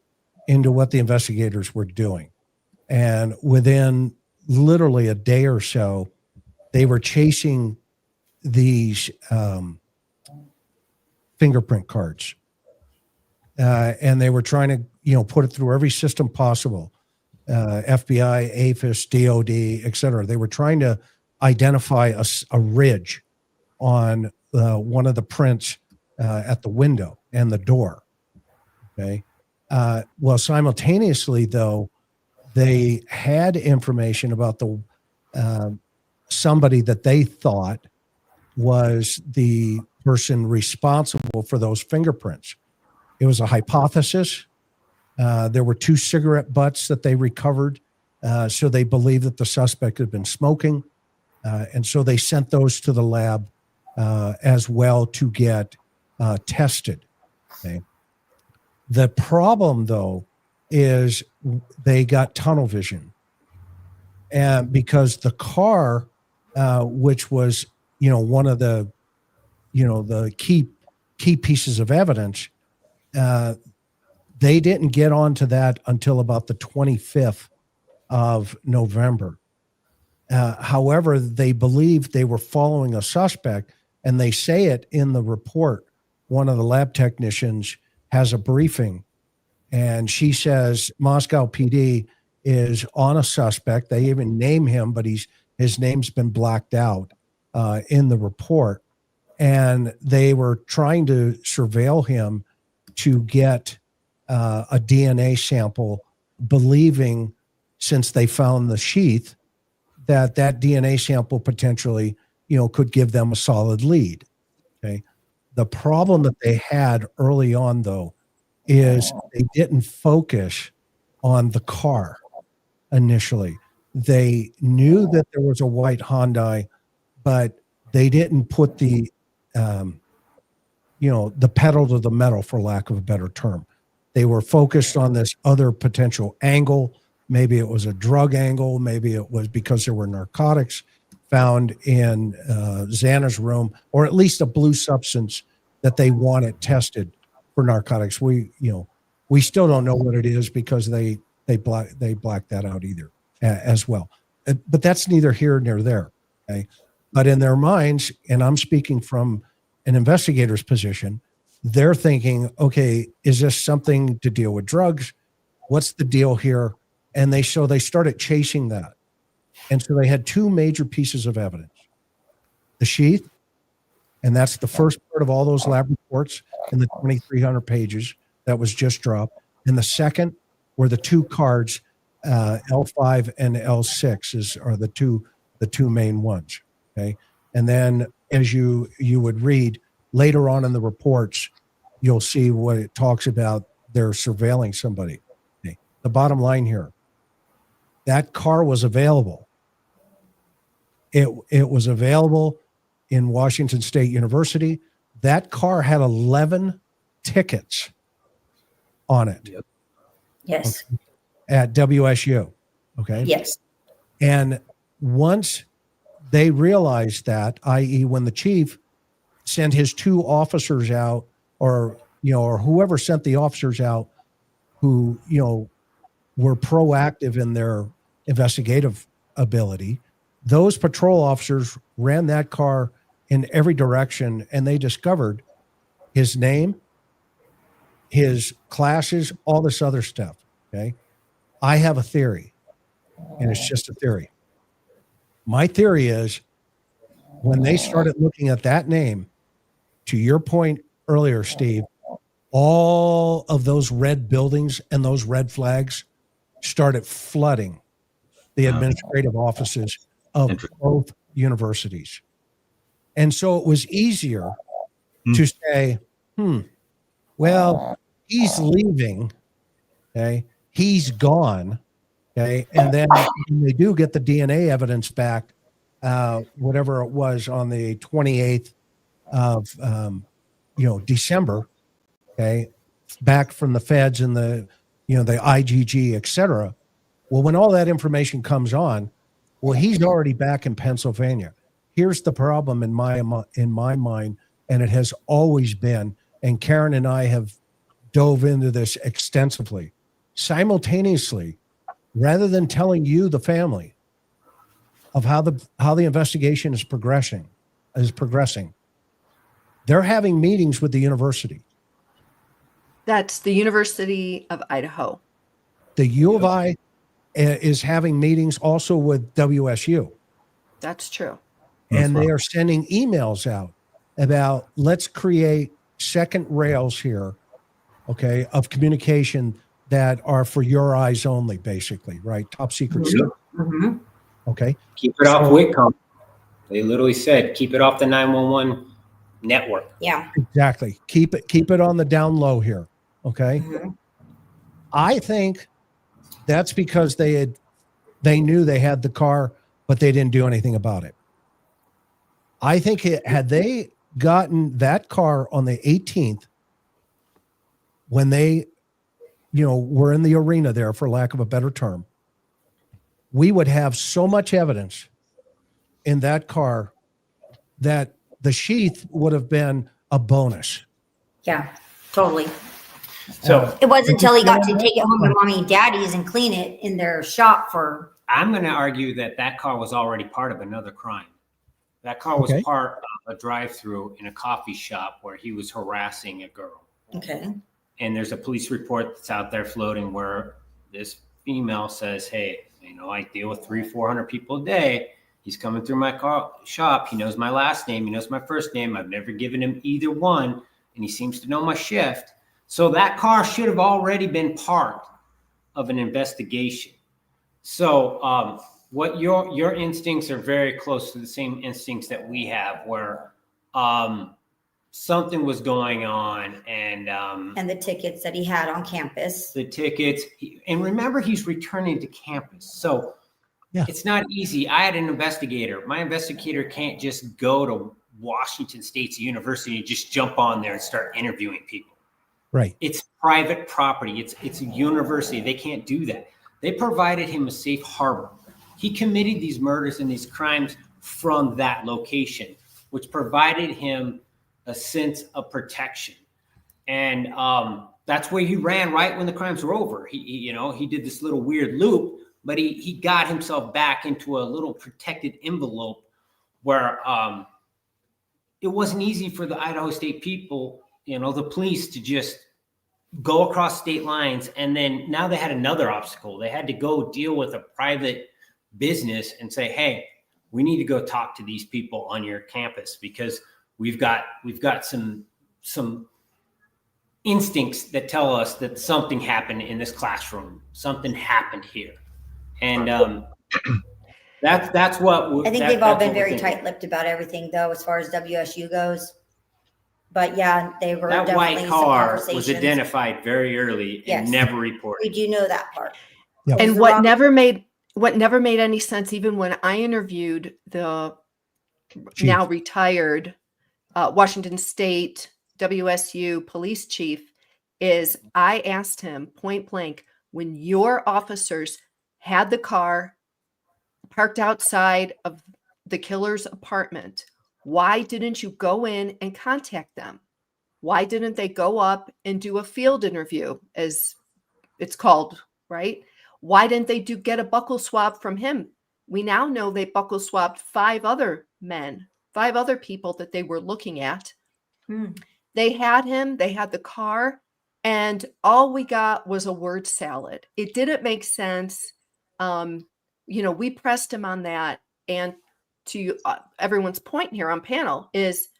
into what the investigators were doing. And within literally a day or so, they were chasing these fingerprint cards. And they were trying to, put it through every system possible. FBI, APHIS, DOD, et cetera. They were trying to identify a ridge on one of the prints at the window and the door. Okay. Well, simultaneously, though, they had information about the somebody that they thought was the person responsible for those fingerprints. It was a hypothesis. There were 2 cigarette butts that they recovered, so they believed that the suspect had been smoking, and so they sent those to the lab as well to get tested. Okay. The problem, though, is they got tunnel vision, and because the car, which was one of the the key pieces of evidence, they didn't get onto that until about the 25th of November. However, they believed they were following a suspect, and they say it in the report. One of the lab technicians has a briefing, and she says Moscow PD is on a suspect. They even name him, but his name's been blacked out in the report. And they were trying to surveil him to get a DNA sample, believing, since they found the sheath, that DNA sample potentially, could give them a solid lead. Okay. The problem that they had early on, though, is they didn't focus on the car initially. They knew that there was a white Hyundai, but they didn't put the pedal to the metal, for lack of a better term. They were focused on this other potential angle. Maybe it was a drug angle. Maybe it was because there were narcotics found in Xana's room, or at least a blue substance that they wanted tested for narcotics. We still don't know what it is because they blacked that out either as well. But that's neither here nor there. Okay. But in their minds, and I'm speaking from an investigator's position, they're thinking, okay, is this something to deal with drugs? What's the deal here? And they started chasing that. And so they had 2 major pieces of evidence: the sheath, and that's the first part of all those lab reports in the 2,300 pages that was just dropped. And the second were the 2 cards, L5 and L6 are the two main ones. Okay. And then as you would read later on in the reports, you'll see what it talks about. They're surveilling somebody. Okay. The bottom line here, that car was available. It was available in Washington State University. That car had 11 tickets on it. Yep. Yes. Okay. At WSU. Okay. Yes. And once they realized that, i.e., when the chief sent his 2 officers out, or whoever sent the officers out who, were proactive in their investigative ability, those patrol officers ran that car in every direction, and they discovered his name, his classes, all this other stuff. Okay. I have a theory, and it's just a theory. My theory is when they started looking at that name, to your point earlier, Steve, all of those red buildings and those red flags started flooding the administrative offices of both universities. And so it was easier to say, well, he's leaving. Okay. He's gone. Okay. And then when they do get the DNA evidence back, whatever it was on the 28th of, December, okay, back from the feds and the IGG, et cetera. Well, when all that information comes on, well, he's already back in Pennsylvania. Here's the problem in my mind and it has always been. And Karen and I have dove into this extensively. Simultaneously, rather than telling you, the family, of how the investigation is progressing, they're having meetings with the university. That's the University of Idaho. The U of I is having meetings also with WSU. That's true. And they are sending emails out about, let's create second rails here, okay, of communication that are for your eyes only, basically, right? Top secret stuff. Mm-hmm. Okay. Keep it off Whitcomb. They literally said, keep it off the 911 network. Yeah. Exactly. Keep it on the down low here. Okay. Mm-hmm. I think that's because they knew they had the car, but they didn't do anything about it. I think had they gotten that car on the 18th, when they, were in the arena there, for lack of a better term, we would have so much evidence in that car that the sheath would have been a bonus. Yeah, totally. So It wasn't until he got to take it home to mommy and daddy's and clean it in their shop for. I'm going to argue that car was already part of another crime. That car was part of a drive-through in a coffee shop where he was harassing a girl. Okay. And there's a police report that's out there floating where this female says, hey, I deal with 300-400 people a day. He's coming through my shop. He knows my last name. He knows my first name. I've never given him either one. And he seems to know my shift. So that car should have already been part of an investigation. So what your instincts are very close to the same instincts that we have, where something was going on, and the tickets that he had on campus. The tickets, and remember, he's returning to campus, so it's not easy. I had an investigator. My investigator can't just go to Washington State's university and just jump on there and start interviewing people. Right. It's private property. It's a university. They can't do that. They provided him a safe harbor. He committed these murders and these crimes from that location, which provided him a sense of protection. And that's where he ran right when the crimes were over. He did this little weird loop, but he got himself back into a little protected envelope where it wasn't easy for the Idaho State people, the police, to just go across state lines. And then now they had another obstacle. They had to go deal with a private business and say, hey, we need to go talk to these people on your campus because we've got some instincts that tell us that something happened in this classroom. Something happened here. And that's what I think they've all been very tight-lipped about everything, though, as far as WSU goes. But yeah, they were that definitely white car some was identified very early and never reported. We do know that part. Yep. And what never made any sense, even when I interviewed the now retired Washington State WSU police chief, is I asked him point blank, when your officers had the car parked outside of the killer's apartment, why didn't you go in and contact them? Why didn't they go up and do a field interview, as it's called, right? Why didn't they get a buckle swab from him? We now know they buckle swabbed 5 other men, 5 other people that they were looking at. They had him, they had the car, and all we got was a word salad. It didn't make sense. We pressed him on that. And to everyone's point here on panel is,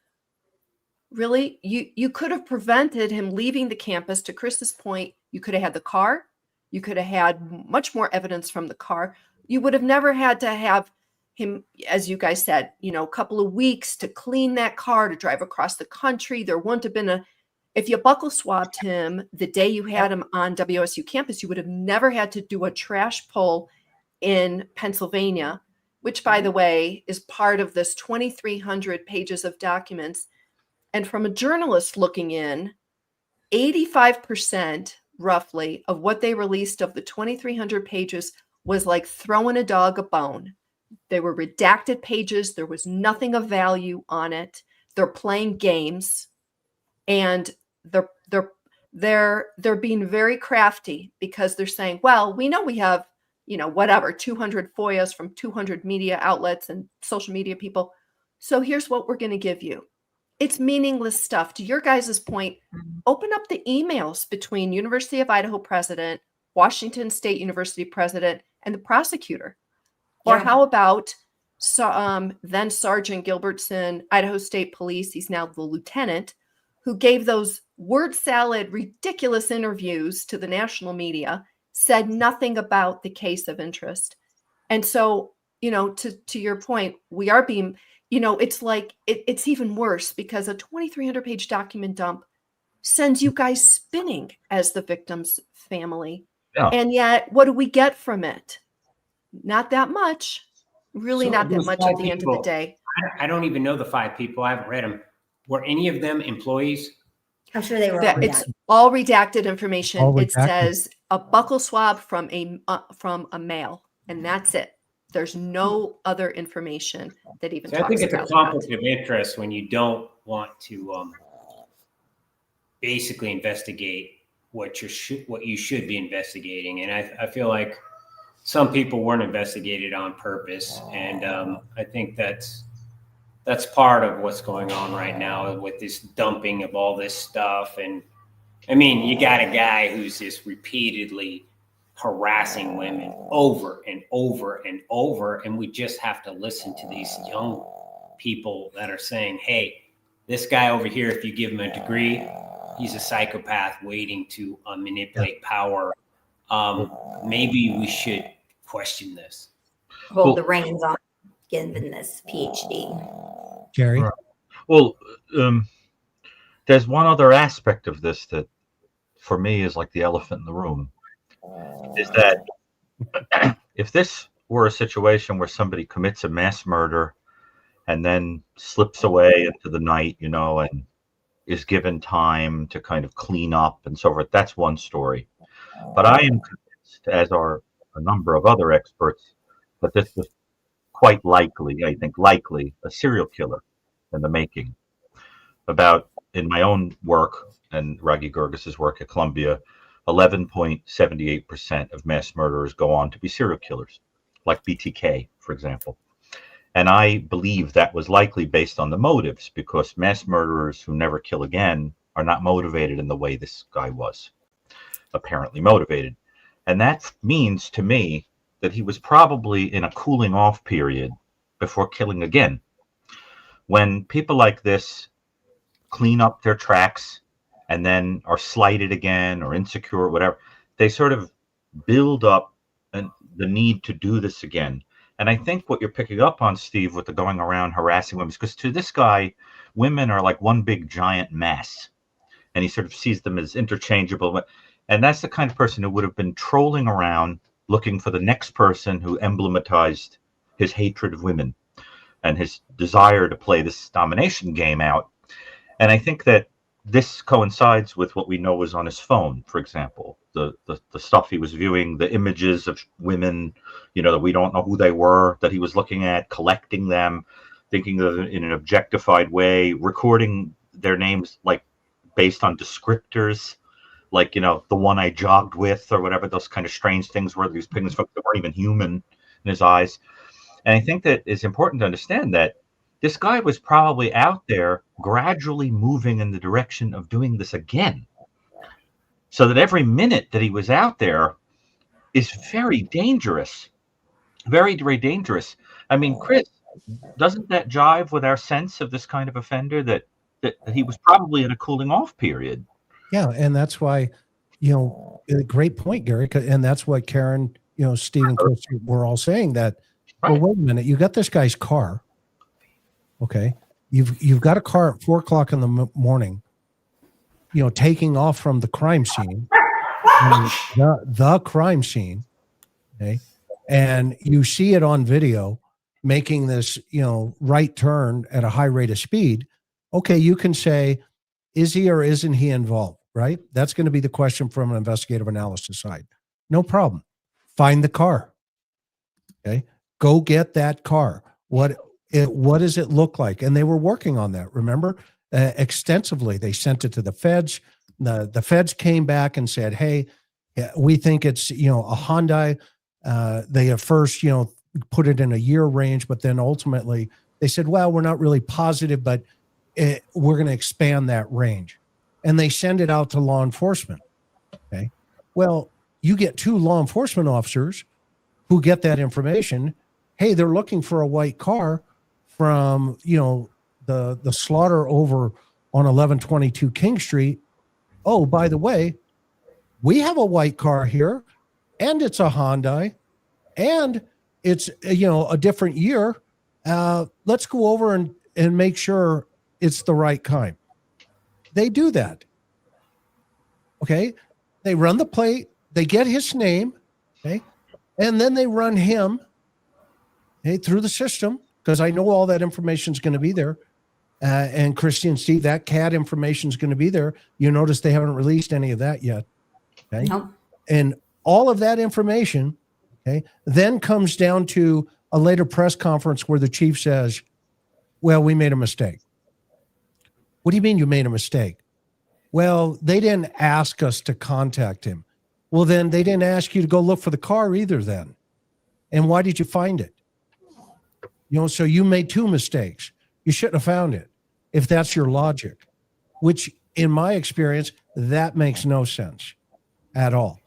really, you could have prevented him leaving the campus. To Chris's point, you could have had the car. You could have had much more evidence from the car. You would have never had to have him, as you guys said, a couple of weeks to clean that car, to drive across the country. There wouldn't have been if you buckle swabbed him the day you had him on WSU campus, you would have never had to do a trash pull in Pennsylvania, which, by the way, is part of this 2,300 pages of documents. And from a journalist looking in, 85% roughly of what they released of the 2,300 pages was like throwing a dog a bone. They were redacted pages. There was nothing of value on it. they're playing games, and they're being very crafty, because they're saying, well, we know we have, whatever, 200 FOIAs from 200 media outlets and social media people. So here's what we're going to give you. It's meaningless stuff. To your guys' point, open up the emails between University of Idaho president, Washington State University president, and the prosecutor. Or Yeah. how about then Sergeant Gilbertson, Idaho State Police, he's now the lieutenant, who gave those word salad, ridiculous interviews to the national media, said nothing about the case of interest. And so, to your point, we are being, it's like, it's even worse, because a 2,300 page document dump sends you guys spinning as the victim's family. Yeah. And yet, what do we get from it? Not that much. Really, So not that those much 5 at the end of people, the day. I don't even know the 5 people. I haven't read them. Were any of them employees? I'm sure they were. That all it's redacted. all redacted information. All It redacted. says a buccal swab from a male, and that's it. There's no other information that even So I talks think it's a about conflict that. of interest when you don't want to basically investigate what you should be investigating. And I feel like some people weren't investigated on purpose, and I think that's part of what's going on right now with this dumping of all this stuff. And I mean, you got a guy who's just repeatedly harassing women over and over and over, and we just have to listen to these young people that are saying, hey, this guy over here, if you give him a degree, he's a psychopath waiting to manipulate power. Maybe we should question this. Hold the reins on given this PhD. Gary? Right. Well, there's one other aspect of this that, for me, is like the elephant in the room. Is that if this were a situation where somebody commits a mass murder and then slips away into the night, and is given time to kind of clean up and so forth, that's one story. But I am convinced, as are a number of other experts, that this was quite likely, a serial killer in the making. In my own work and Raghi Gurgis's work at Columbia, 11.78% of mass murderers go on to be serial killers, like BTK, for example. And I believe that was likely based on the motives, because mass murderers who never kill again are not motivated in the way this guy was apparently motivated. And that means to me that he was probably in a cooling off period before killing again. When people like this clean up their tracks and then are slighted again or insecure or whatever, they sort of build up the need to do this again. And I think what you're picking up on, Steve, with the going around harassing women, because to this guy, women are like one big giant mass, and he sort of sees them as interchangeable. And that's the kind of person who would have been trolling around looking for the next person who emblematized his hatred of women and his desire to play this domination game out. And I think that this coincides with what we know was on his phone, for example, the stuff he was viewing, the images of women, that we don't know who they were, that he was looking at, collecting them, thinking of them in an objectified way, recording their names like based on descriptors, like, the one I jogged with or whatever, those kind of strange things where these folks that weren't even human in his eyes. And I think that it's important to understand that this guy was probably out there gradually moving in the direction of doing this again. So that every minute that he was out there is very dangerous. Very, very dangerous. I mean, Chris, doesn't that jive with our sense of this kind of offender, that he was probably in a cooling off period? Yeah, and that's why, a great point, Gary, and that's what Karen, Steve and Chris were all saying that, Right. well, wait a minute, you got this guy's car, okay? You've got a car at 4 o'clock in the morning, taking off from the crime scene, the crime scene, okay? And you see it on video making this, right turn at a high rate of speed. Okay, you can say, is he or isn't he involved, right? That's going to be the question from an investigative analysis side. No problem. Find the car. Okay. Go get that car. What, What does it look like? And they were working on that, remember, extensively. They sent it to the feds. The feds came back and said, hey, we think it's, a Hyundai. They at first, put it in a year range, but then ultimately they said, well, we're not really positive, but we're going to expand that range. And they send it out to law enforcement. Okay. Well, you get 2 law enforcement officers who get that information. Hey, they're looking for a white car from, the slaughter over on 1122 King Street. Oh, by the way, we have a white car here, and it's a Hyundai, and it's, a different year. Let's go over and make sure it's the right kind. They do that. Okay. They run the plate, they get his name. Okay. And then they run him through the system, because I know all that information is going to be there. And Kristi and Steve, that CAD information is going to be there. You notice they haven't released any of that yet. Okay. Nope. And all of that information, then comes down to a later press conference where the chief says, well, we made a mistake. What do you mean you made a mistake? Well, they didn't ask us to contact him. Well, then they didn't ask you to go look for the car either then. And why did you find it? So you made 2 mistakes. You shouldn't have found it, if that's your logic, which in my experience, that makes no sense at all.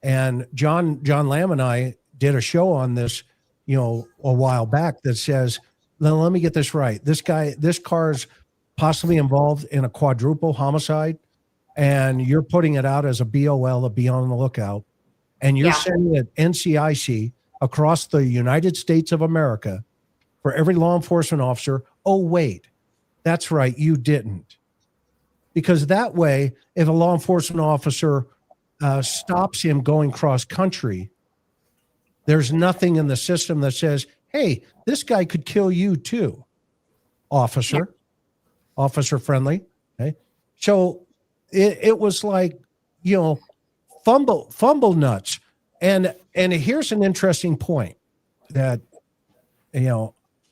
And John Lamb and I did a show on this, a while back that says, let me get this right. This car's possibly involved in a quadruple homicide, and you're putting it out as a BOL, a be on the lookout, and you're sending it NCIC across the United States of America for every law enforcement officer. Oh, wait, that's right, you didn't. Because that way, if a law enforcement officer stops him going cross country, there's nothing in the system that says, hey, this guy could kill you too, officer friendly. Okay. So it was like, fumble nuts. And here's an interesting point that,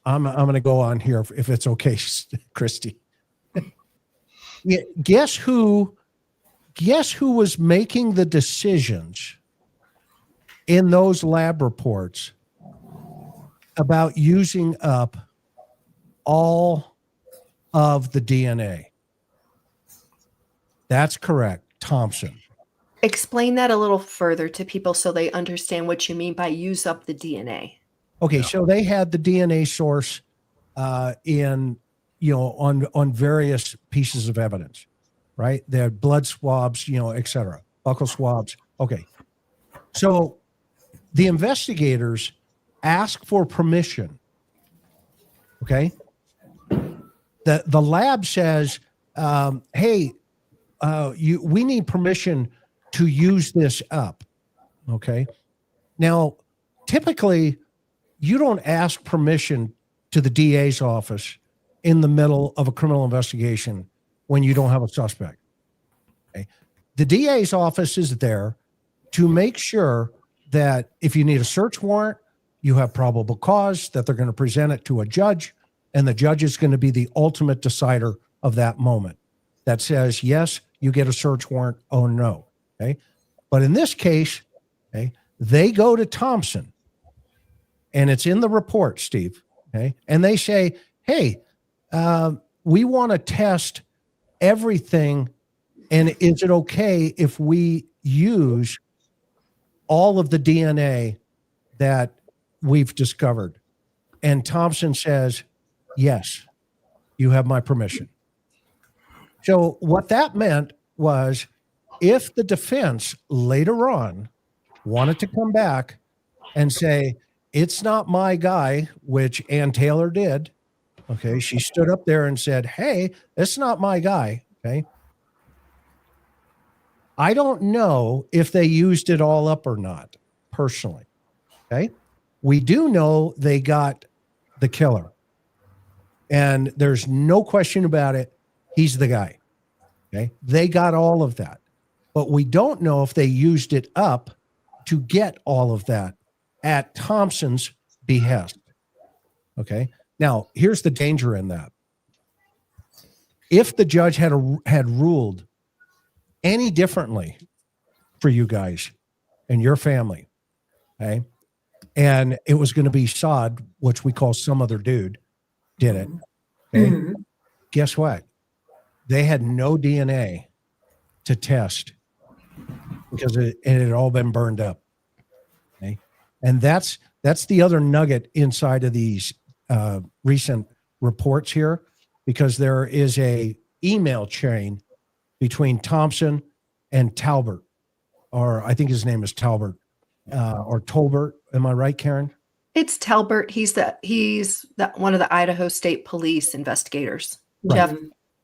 I'm going to go on here if it's okay, Kristi. Guess who was making the decisions in those lab reports about using up all of the DNA? That's correct, Thompson. Explain that a little further to people so they understand what you mean by use up the DNA. Okay, so they had the DNA source on various pieces of evidence, right? They had blood swabs, et cetera, buccal swabs. Okay, so the investigators ask for permission. Okay, the lab says, "Hey, we need permission to use this up." Okay, now typically you don't ask permission to the DA's office in the middle of a criminal investigation when you don't have a suspect. Okay, the DA's office is there to make sure that if you need a search warrant, you have probable cause, that they're going to present it to a judge, and the judge is going to be the ultimate decider of that moment that says, yes, you get a search warrant, oh no. Okay. But in this case, okay, they go to Thompson, and it's in the report, Steve. Okay. And they say, hey, we want to test everything. And is it okay if we use all of the DNA that we've discovered? And Thompson says, yes, you have my permission. So what that meant was, if the defense later on wanted to come back and say, it's not my guy, which Ann Taylor did. Okay. She stood up there and said, hey, it's not my guy. Okay. I don't know if they used it all up or not, personally. Okay. We do know they got the killer, and there's no question about it. He's the guy. Okay. They got all of that, but we don't know if they used it up to get all of that at Thompson's behest. Okay. Now, here's the danger in that. If the judge had ruled any differently for you guys and your family, okay, and it was going to be Sod, which we call some other dude, did it, okay, guess what? They had no DNA to test because it had all been burned up. Okay, and that's the other nugget inside of these recent reports here, because there is a email chain between Thompson and Talbert, or I think his name is Talbert, or Tolbert. Am I right, Karen? It's Talbert. He's one of the Idaho State Police investigators. Right. Jeff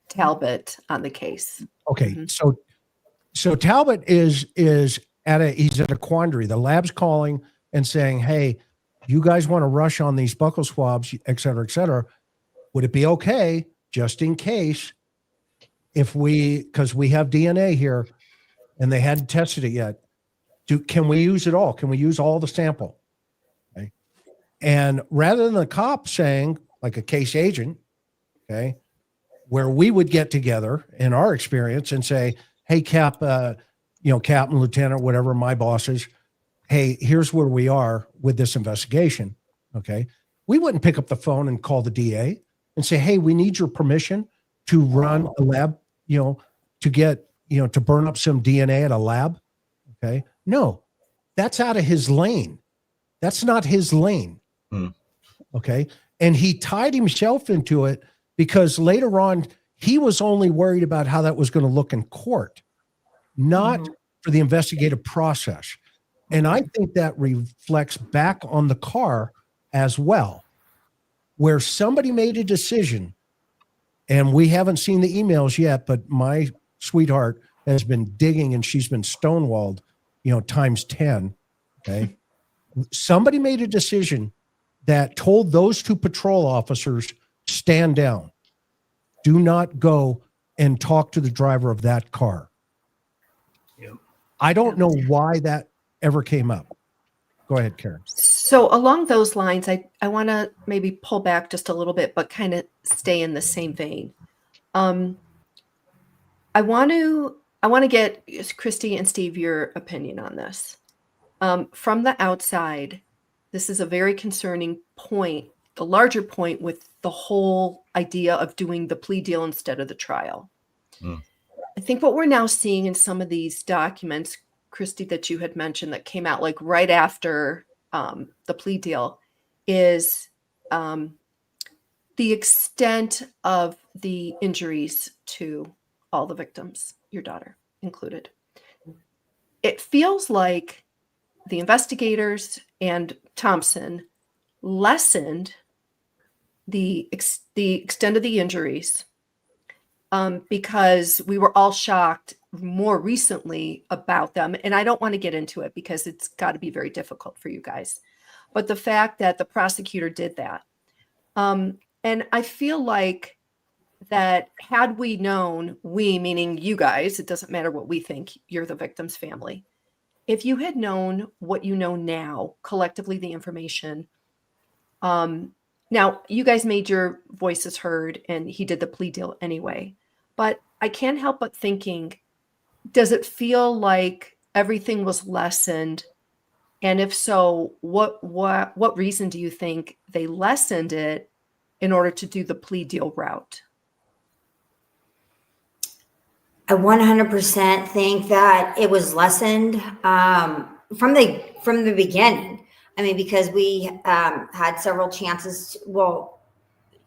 Talbot on the case. Okay, so Talbot is he's at a quandary. The lab's calling and saying, "Hey, you guys want to rush on these buccal swabs, et cetera, et cetera. Would it be okay, just in case, because we have DNA here and they hadn't tested it yet, can we use it all? Can we use all the sample?" Okay. And rather than the cop saying, like a case agent, okay, where we would get together in our experience and say, "Hey, Cap, Captain, Lieutenant, whatever my bosses, hey, here's where we are with this investigation." Okay. We wouldn't pick up the phone and call the DA and say, "Hey, we need your permission to run a lab, to get, to burn up some DNA at a lab." Okay. No, that's out of his lane. That's not his lane. Okay. And he tied himself into it because later on, he was only worried about how that was going to look in court, not for the investigative process. And I think that reflects back on the car as well, where somebody made a decision, and we haven't seen the emails yet, but my sweetheart has been digging and she's been stonewalled, times 10. Okay. Somebody made a decision that told those two patrol officers, stand down. Do not go and talk to the driver of that car. Yep. I don't know why that ever came up. Go ahead, Karen. So along those lines, I want to maybe pull back just a little bit, but kind of stay in the same vein. I want to get Kristi and Steve your opinion on this. From the outside, this is a very concerning point, the larger point with the whole idea of doing the plea deal instead of the trial. I think what we're now seeing in some of these documents, Kristi, that you had mentioned that came out like right after the plea deal, is the extent of the injuries to all the victims, your daughter included. It feels like the investigators and Thompson lessened the extent of the injuries because we were all shocked more recently about them. And I don't want to get into it because it's got to be very difficult for you guys. But the fact that the prosecutor did that. And I feel like that had we known, we, meaning you guys, it doesn't matter what we think, you're the victim's family. If you had known what you know now, collectively the information, now you guys made your voices heard and he did the plea deal anyway. But I can't help but thinking, does it feel like everything was lessened? And if so, what reason do you think they lessened it in order to do the plea deal route? I 100% think that it was lessened from the beginning. I mean, because we had several chances. There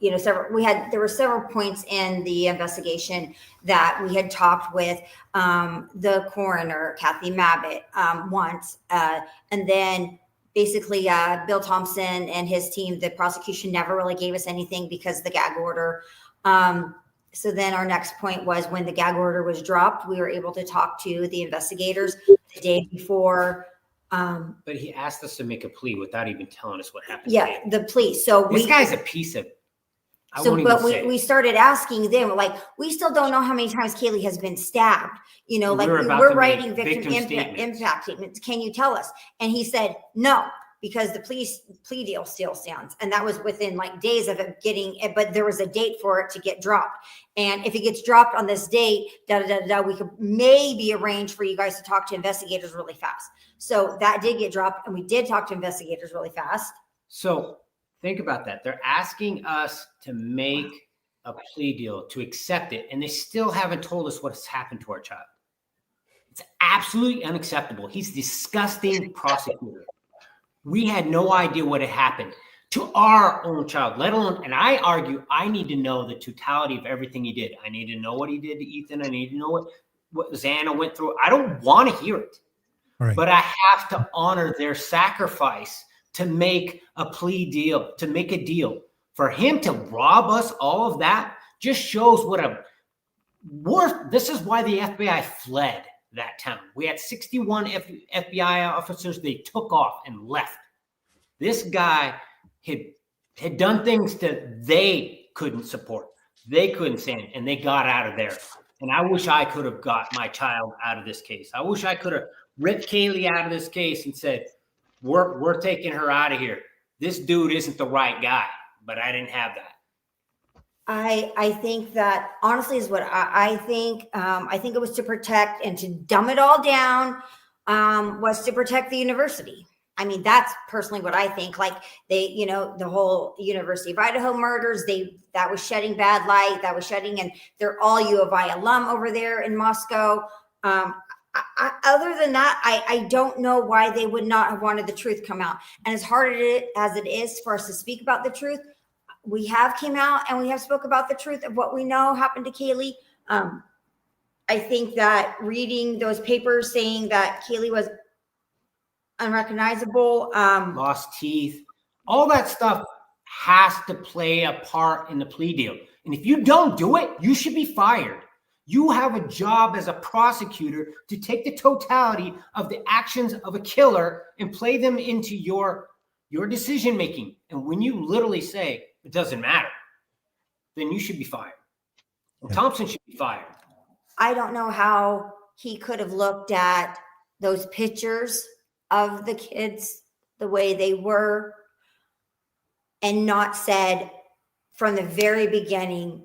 were several points in the investigation that we had talked with the coroner, Kathy Mabbitt, once, and then basically Bill Thompson and his team, the prosecution never really gave us anything because of the gag order. So then our next point was when the gag order was dropped, we were able to talk to the investigators the day before. But he asked us to make a plea without even telling us what happened. Yeah, the plea. So this guy's a piece of. We started asking them, like, we still don't know how many times Kaylee has been stabbed. Like we're writing victim impact statements. Can you tell us? And he said no, because the plea deal still stands. And that was within like days of it getting it, but there was a date for it to get dropped. And if it gets dropped on this date, we could maybe arrange for you guys to talk to investigators really fast. So that did get dropped, and we did talk to investigators really fast. So think about that. They're asking us to make a plea deal, to accept it, and they still haven't told us what has happened to our child. It's absolutely unacceptable. He's a disgusting prosecutor. We had no idea what had happened to our own child, let alone, and I argue, I need to know the totality of everything he did. I need to know what he did to Ethan. I need to know what Xana went through. I don't want to hear it, Right. but I have to honor their sacrifice to make a plea deal, to make a deal. For him to rob us all of that just shows what a worth. This is why the FBI fled that town. We had 61 FBI officers. They took off and left. This guy had done things that they couldn't support. They couldn't stand, and they got out of there. And I wish I could have got my child out of this case. I wish I could have ripped Kaylee out of this case and said, we're taking her out of here. This dude isn't the right guy, but I didn't have that. I think that honestly is what I think. I think it was to protect and to dumb it all down, was to protect the university. I mean, that's personally what I think. Like they, the whole University of Idaho murders, that was shedding bad light, and they're all U of I alum over there in Moscow. Other than that, I don't know why they would not have wanted the truth come out. And as hard as it is for us to speak about the truth, we have came out and we have spoke about the truth of what we know happened to Kaylee. I think that reading those papers saying that Kaylee was unrecognizable, lost teeth, all that stuff has to play a part in the plea deal. And if you don't do it, you should be fired. You have a job as a prosecutor to take the totality of the actions of a killer and play them into your decision making. And when you literally say it doesn't matter, then you should be fired. And Thompson should be fired. I don't know how he could have looked at those pictures of the kids the way they were and not said from the very beginning,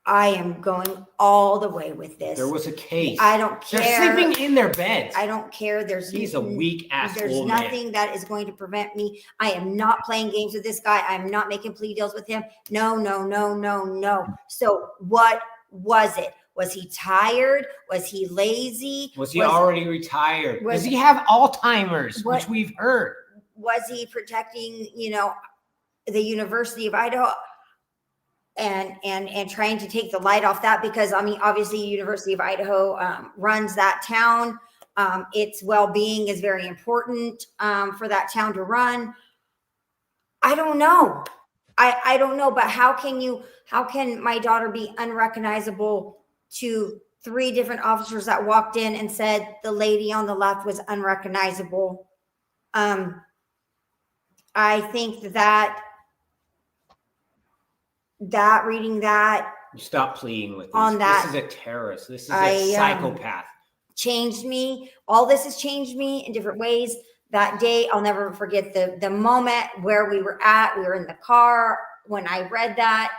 I am going all the way with this. There was a case. I don't care. They're sleeping in their beds. I don't care. He's a weak ass There's old nothing that is going to prevent me. I am not playing games with this guy. I'm not making plea deals with him. No. So what was it? Was he tired? Was he lazy? Was he already retired? Does he have Alzheimer's, which we've heard? Was he protecting, the University of Idaho and trying to take the light off that? Because I mean, obviously, University of Idaho runs that town. Its well-being is very important for that town to run. I don't know. I don't know, but how can my daughter be unrecognizable to 3 different officers that walked in and said the lady on the left was unrecognizable? I think that reading that, you stop pleading with this. On that, this is a terrorist. This is a psychopath. Changed me. All this has changed me in different ways. That day, I'll never forget the moment where we were at. We were in the car when I read that.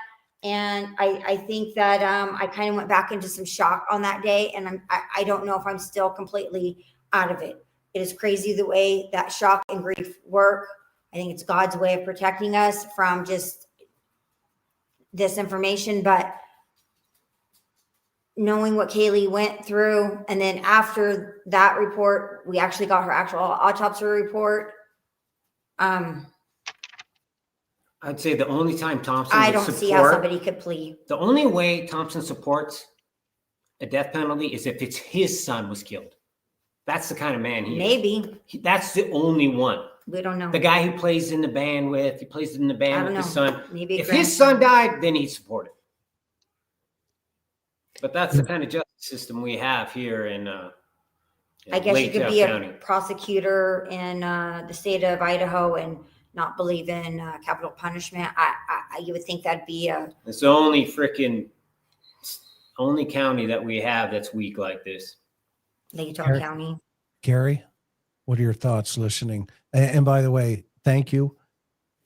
And I think that I kind of went back into some shock on that day. And I don't know if I'm still completely out of it. It is crazy the way that shock and grief work. I think it's God's way of protecting us from just this information. But knowing what Kaylee went through, and then after that report, we actually got her actual autopsy report. I'd say the only time Thompson I don't see how somebody could plead. The only way Thompson supports a death penalty is if it's his son was killed. That's the kind of man he is. That's the only one. We don't know. The guy who plays in the band with his son. Maybe if his son died, then he'd support it. But that's the kind of justice system we have here in I guess you could be County. a prosecutor in the state of Idaho and not believe in capital punishment. You would think that'd be it's the only county that we have that's weak like this. Lake County. Gary, What are your thoughts listening? And by the way, thank you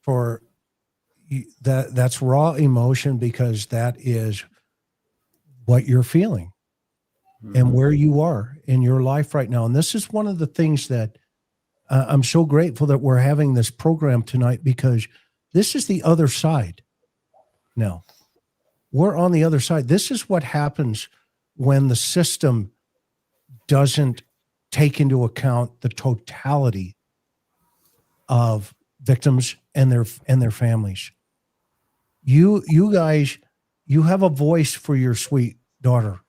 for that. That's raw emotion, because that is what you're feeling and where you are in your life right now. And this is one of the things that I'm so grateful that we're having this program tonight, because this is the other side. Now, we're on the other side. This is what happens when the system doesn't take into account the totality of victims and their families. You guys, you have a voice for your sweet daughter.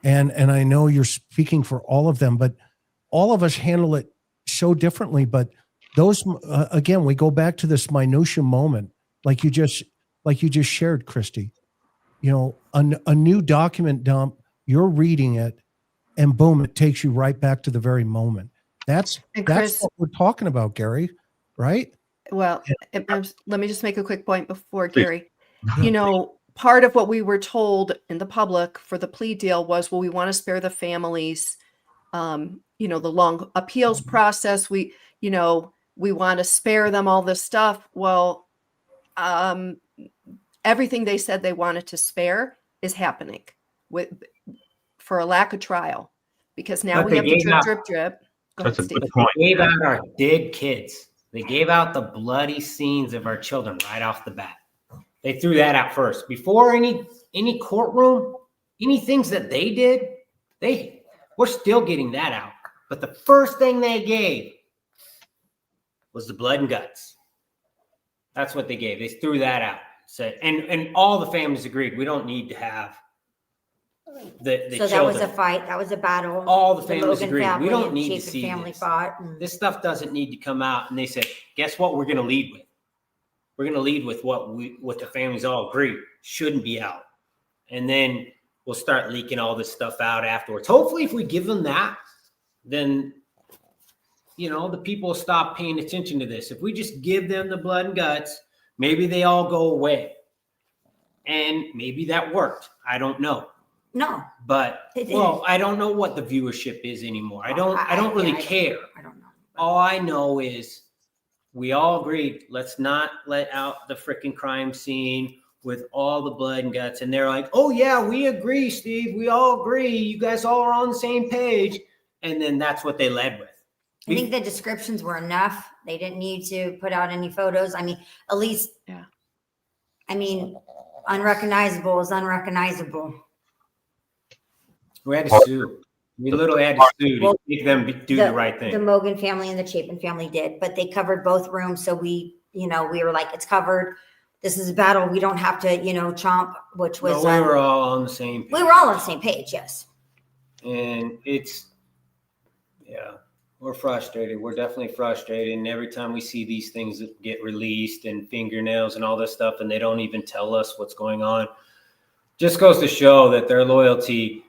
And I know you're speaking for all of them, but all of us handle it so differently. But those, again, we go back to this minutia moment, like you just shared, Kristi. You know, a new document dump, you're reading it, and boom, it takes you right back to the very moment. That's Chris, what we're talking about, Gary, right? well, let me just make a quick point before Please. Gary. You know, part of what we were told in the public for the plea deal was, well, we want to spare the families, you know, the long appeals process. We want to spare them all this stuff. Well, everything they said they wanted to spare is happening for a lack of trial, because now But we they have the gave out- drip. Go That's ahead, a good Steve. point. They gave out our dead kids. They gave out the bloody scenes of our children right off the bat. They threw that out first. Before any courtroom, any things that they did, we're still getting that out. But the first thing they gave was the blood and guts. That's what they gave. They threw that out. Said, and all the families agreed, we don't need to have the So that was a children. fight. That was a battle. All the families Logan agreed. We family don't and need to Chapin see family this. fought. And This stuff doesn't need to come out. And they said, guess what we're going to lead with? We're going to lead with what the families all agree shouldn't be out. And then we'll start leaking all this stuff out afterwards. Hopefully, if we give them that, then, the people will stop paying attention to this. If we just give them the blood and guts, maybe they all go away. And maybe that worked. I don't know. no, But, It didn't. well, I don't know what the viewership is anymore. I don't really care. I don't know. All I know is we all agreed, let's not let out the freaking crime scene with all the blood and guts. And they're like, oh, yeah, we agree, Steve. We all agree. You guys all are on the same page. And then that's what they led with. I think the descriptions were enough. They didn't need to put out any photos. I mean, at least, Yeah. I mean, unrecognizable is unrecognizable. We had to sue. We literally had to sue to Well, make them do the right The thing. Mogan family and the Chapin family did, but they covered both rooms. So we were like, it's covered. This is a battle. We don't have to, chomp, which was, No, we were all on the same page. we were all on the same page. Yes. And we're frustrated. We're definitely frustrated. And every time we see these things that get released and fingernails and all this stuff, and they don't even tell us what's going on, just goes to show that their loyalty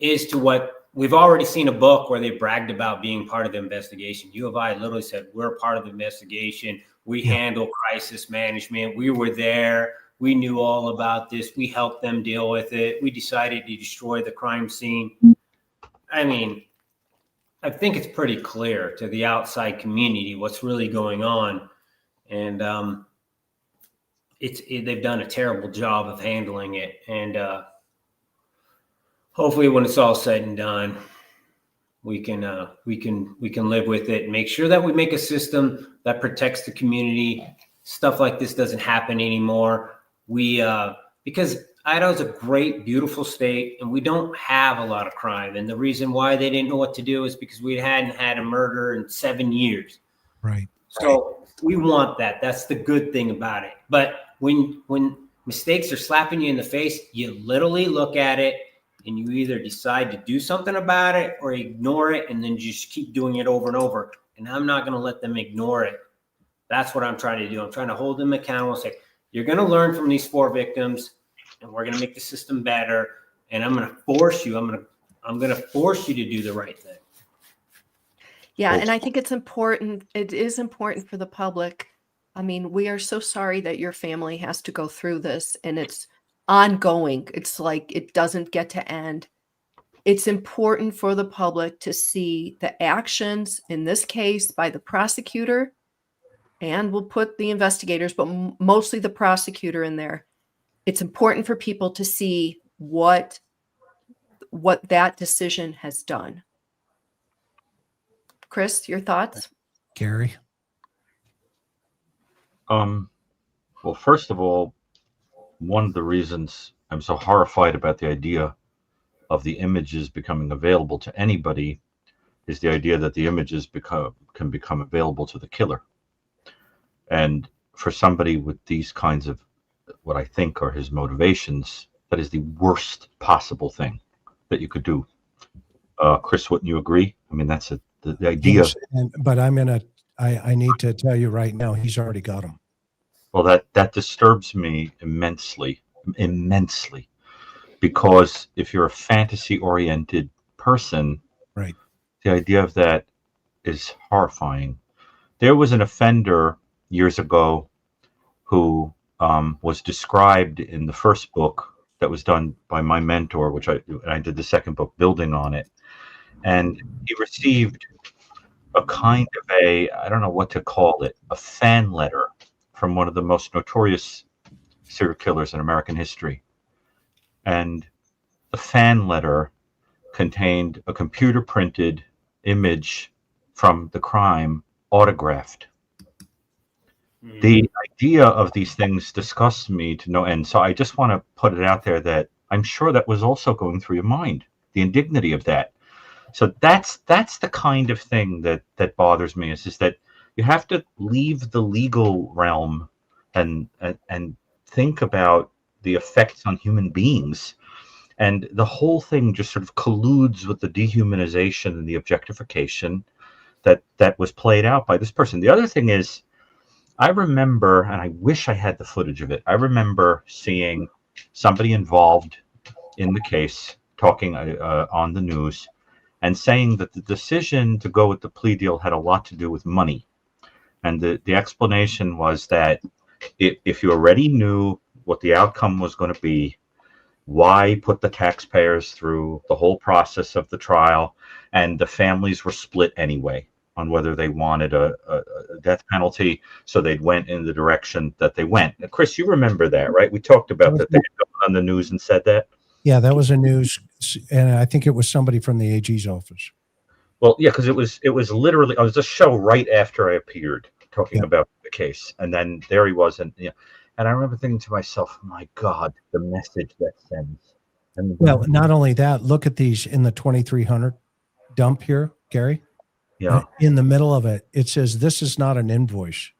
is to what we've already seen. A book where they bragged about being part of the investigation. U of I literally said, we're part of the investigation. We handle crisis management. We were there. We knew all about this. We helped them deal with it. We decided to destroy the crime scene. I mean, I think it's pretty clear to the outside community what's really going on. And they've done a terrible job of handling it. And hopefully when it's all said and done, we can live with it and make sure that we make a system that protects the community. Stuff like this doesn't happen anymore. Because Idaho's a great, beautiful state, and we don't have a lot of crime. And the reason why they didn't know what to do is because we hadn't had a murder in 7 years. Right. So we want that. That's the good thing about it. But when mistakes are slapping you in the face, you literally look at it and you either decide to do something about it or ignore it and then just keep doing it over and over. And I'm not going to let them ignore it. That's what I'm trying to do. I'm trying to hold them accountable and say, you're going to learn from these 4 victims, and we're going to make the system better. And I'm going to force you. I'm going to force you to do the right thing. Yeah, and I think it's important. It is important for the public. I mean, we are so sorry that your family has to go through this, and it's ongoing. It's like it doesn't get to end. it's important for the public to see the actions, in this case, by the prosecutor, and we'll put the investigators, but mostly the prosecutor in there. It's important for people to see what that decision has done. Chris, your thoughts? Gary? Well, first of all, one of the reasons I'm so horrified about the idea of the images becoming available to anybody is the idea that the images can become available to the killer. And for somebody with these kinds of what I think are his motivations, that is the worst possible thing that you could do. Chris, wouldn't you agree? I mean, that's the idea. Yes, but I need to tell you right now, he's already got them. Well, that disturbs me immensely, because if you're a fantasy-oriented person, right, the idea of that is horrifying. There was an offender years ago who was described in the first book that was done by my mentor, which I did the second book building on it, and he received a kind of I don't know what to call it, a fan letter from one of the most notorious serial killers in American history. And the fan letter contained a computer printed image from the crime, autographed. The idea of these things disgusts me to no end. So I just want to put it out there that I'm sure that was also going through your mind, the indignity of that. So that's the kind of thing that bothers me, is that you have to leave the legal realm and think about the effects on human beings. And the whole thing just sort of colludes with the dehumanization and the objectification that was played out by this person. The other thing is, I remember, and I wish I had the footage of it, I remember seeing somebody involved in the case talking on the news and saying that the decision to go with the plea deal had a lot to do with money. And the explanation was that if you already knew what the outcome was going to be, why put the taxpayers through the whole process of the trial? And the families were split anyway on whether they wanted a death penalty, so they went in the direction that they went. Now, Chris, you remember that, right? We talked about that. They had gone on the news and said that. Yeah, that was a news, and I think it was somebody from the AG's office. Well, yeah, because it was literally, I was a show right after I appeared talking about the case, and then there he was, and and I remember thinking to myself, my God, the message that sends. And well, not only that, look at these in the 2300 dump here, Gary. Yeah. In the middle of it, it says this is not an invoice,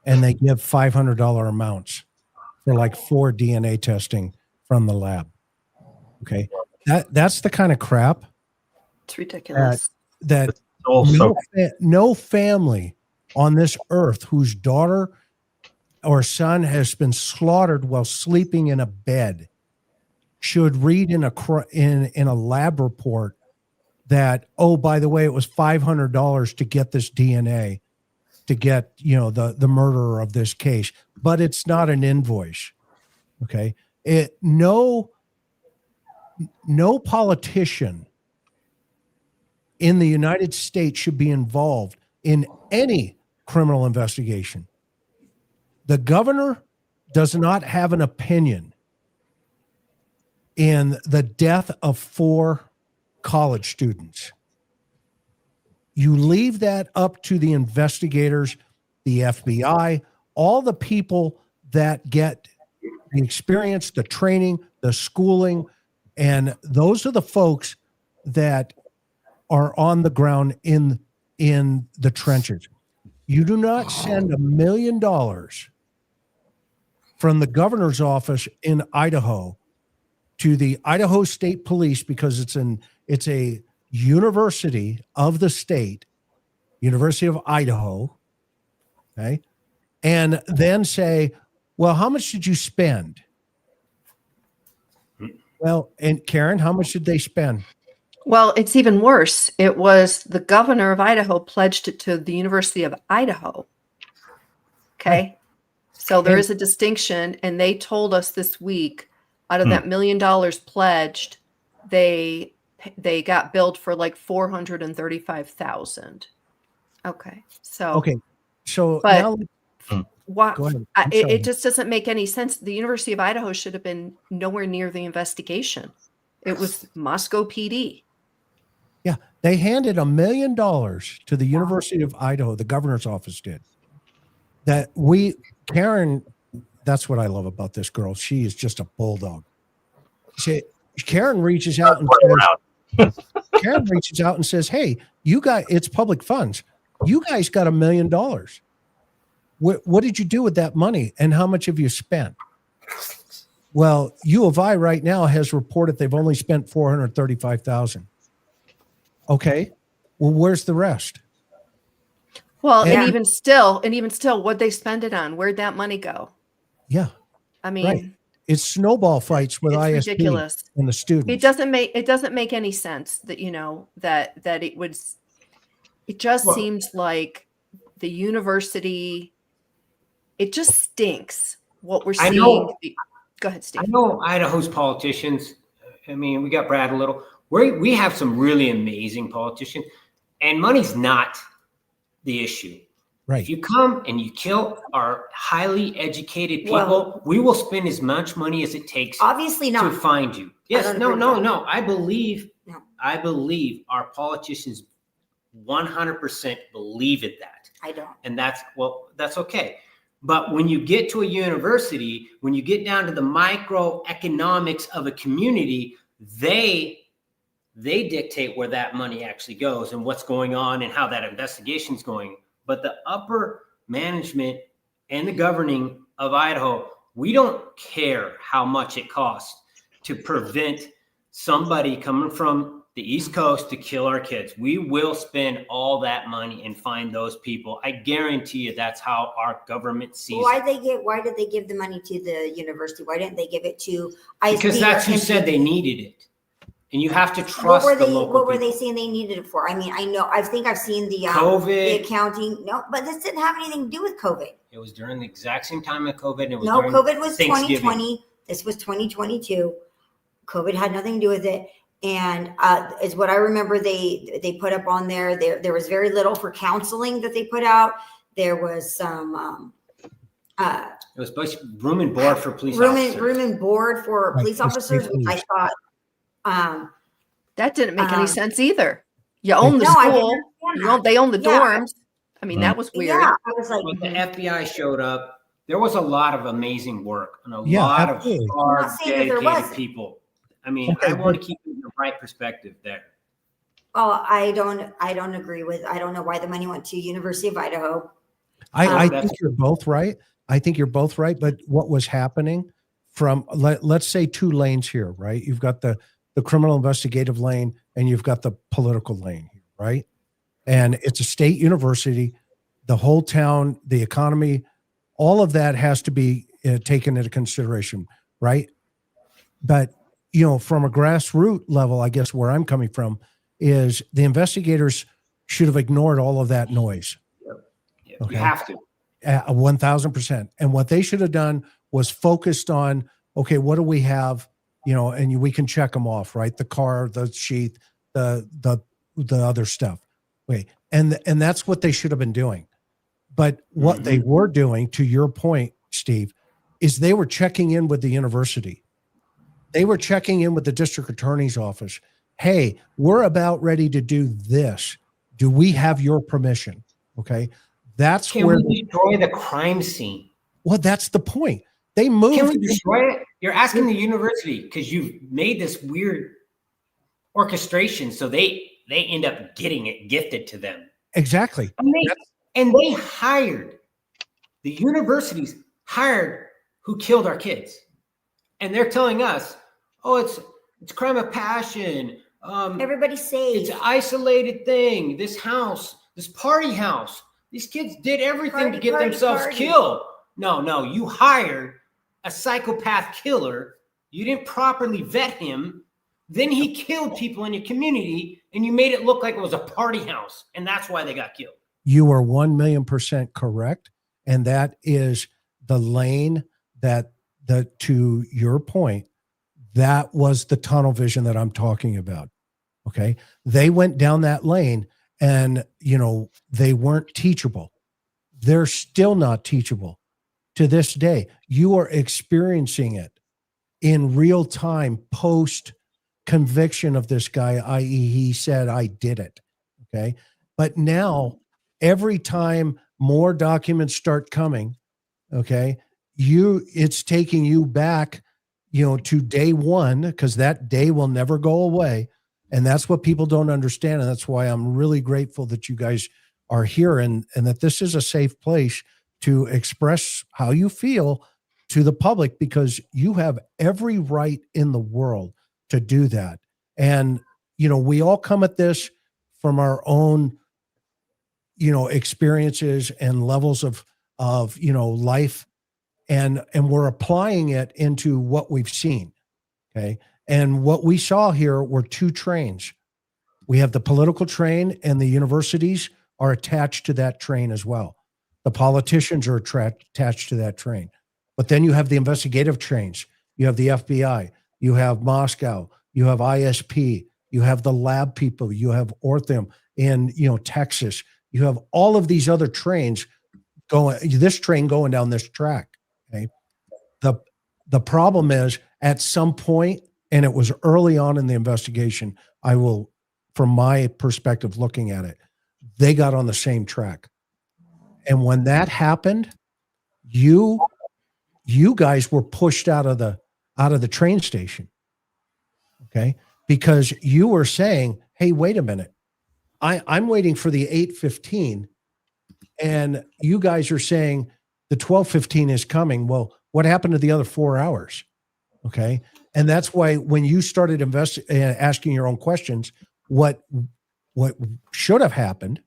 and they give $500 amounts for like 4 DNA testing from the lab. Okay, that's the kind of crap. It's ridiculous. That also no family on this earth whose daughter or son has been slaughtered while sleeping in a bed should read in a lab report that, oh, by the way, it was $500 to get this DNA, to get, the murderer of this case, but it's not an invoice. Okay. No politician in the United States should be involved in any criminal investigation. The governor does not have an opinion in the death of 4 college students. You leave that up to the investigators, the FBI, all the people that get the experience, the training, the schooling, and those are the folks that are on the ground in the trenches. You do not send $1 million from the governor's office in Idaho to the Idaho State Police, because it's a university of the state, University of Idaho, okay, and then say, well, how much did you spend? Well, and Karen, how much did they spend? Well, it's even worse. It was the governor of Idaho pledged it to the University of Idaho. Okay. So there is a distinction. And they told us this week, out of that $1 million pledged, they they got billed for like $435,000. Okay. So, Okay. So but now why, go ahead. I'm it sorry. just doesn't make any sense. The University of Idaho should have been nowhere near the investigation. It was Moscow PD. Yeah. They handed $1 million to the University of Idaho. The governor's office did. Karen, that's what I love about this girl. She is just a bulldog. Karen reaches out and says, "Hey, you got, it's public funds. You guys got $1 million. What did you do with that money, and how much have you spent?" Well, U of I right now has reported they've only spent $435,000. Okay, well, where's the rest? Well, And- and even still, what'd they spend it on? Where'd that money go? Yeah, I mean, right. It's snowball fights with it's ISP ridiculous. and the students. It doesn't make any sense that, that it would, it just Well- seems like the university, it just stinks what we're I seeing. know. Go ahead, Steve. I know Idaho's politicians. I mean, we got Brad a little. We have some really amazing politicians, and money's not the issue. Right. If you come and you kill our highly educated people, Well- we will spend as much money as it takes Obviously to not. find you. Yes, don't no. agree with that. I No. believe our politicians 100% believe in that. I don't. And that's okay. But when you get to a university, when you get down to the microeconomics of a community, they dictate where that money actually goes and what's going on and how that investigation is going. But the upper management and the governing of Idaho, we don't care how much it costs to prevent somebody coming from the East Coast to kill our kids. We will spend all that money and find those people. I guarantee you that's how our government sees Why it. why did they give the money to the university? Why didn't they give it to ISP? Because that's or who said they MPP? needed it. And you have to What trust were the they? local What were they people. saying they needed it for? I mean, I think I've seen the COVID. the accounting. No, but this didn't have anything to do with COVID. It was during the exact same time of COVID. And it was No, during COVID was Thanksgiving. 2020. This was 2022. COVID had nothing to do with it. And is what I remember they put up on there. There was very little for counseling that they put out. There was some It was basically room and board for police room officers. and board for Right, police for officers, state which I police. thought That didn't make any Um, sense either. You own the no, I didn't school. understand that. They own the Yeah. dorms. I mean, that was weird. Yeah, I was like, When the FBI showed up, there was a lot of amazing work and a Yeah, lot absolutely. of hard, I'm not saying that there dedicated wasn't. people. I mean, Okay, I want to but- keep it in the right perspective there. oh, I don't agree with. I don't know why the money went to University of Idaho. I That's- think you're both right. I think you're both right. But what was happening from, let's say, two lanes here, right? You've got the criminal investigative lane and you've got the political lane here, right? And it's a state university. The whole town, the economy, all of that has to be taken into consideration, right? But, from a grassroots level, I guess where I'm coming from is the investigators should have ignored all of that noise. Yeah, Okay. You have to. 1,000%. And what they should have done was focused on, okay, what do we have? And we can check them off, right? The car, the sheath, the other stuff. Wait, and that's what they should have been doing. But what they were doing, to your point, Steve, is they were checking in with the university. They were checking in with the district attorney's office. Hey, we're about ready to do this. Do we have your permission? Okay. That's Can where, we destroy the crime scene? well, that's the point. They Can moved. we destroy it? You're asking the university because you've made this weird orchestration, so they end up getting it gifted to them. Exactly. And they hired, the universities hired who killed our kids. And they're telling us, oh, it's crime of passion. Everybody's It's safe. an isolated thing. This house, this party house. These kids did everything to get Party, themselves party. killed. No, you hired a psychopath killer. You didn't properly vet him. Then he killed people in your community and you made it look like it was a party house. And that's why they got killed. You are 1,000,000% correct. And that is the lane to your point, that was the tunnel vision that I'm talking about. Okay. They went down that lane and, they weren't teachable. They're still not teachable to this day. You are experiencing it in real time post conviction of this guy, i.e., he said, I did it. Okay. But now, every time more documents start coming, okay, it's taking you back, to day one, because that day will never go away. And that's what people don't understand. And that's why I'm really grateful that you guys are here, and that this is a safe place to express how you feel to the public, because you have every right in the world to do that. And, we all come at this from our own, experiences and levels of, life, and we're applying it into what we've seen. Okay. And what we saw here were two trains. We have the political train, and the universities are attached to that train as well. The politicians are attached to that train. But then you have the investigative trains. You have the FBI, you have Moscow, you have ISP, you have the lab people, you have Ortham in, Texas. You have all of these other trains this train going down this track. Okay. The problem is, at some point, and it was early on in the investigation, from my perspective looking at it, they got on the same track. And when that happened, you guys were pushed out of the train station. Okay. Because you were saying, hey, wait a minute. I'm waiting for the 8:15, and you guys are saying the 12:15 is coming. Well, what happened to the other 4 hours? Okay. And that's why when you started asking your own questions, what should have happened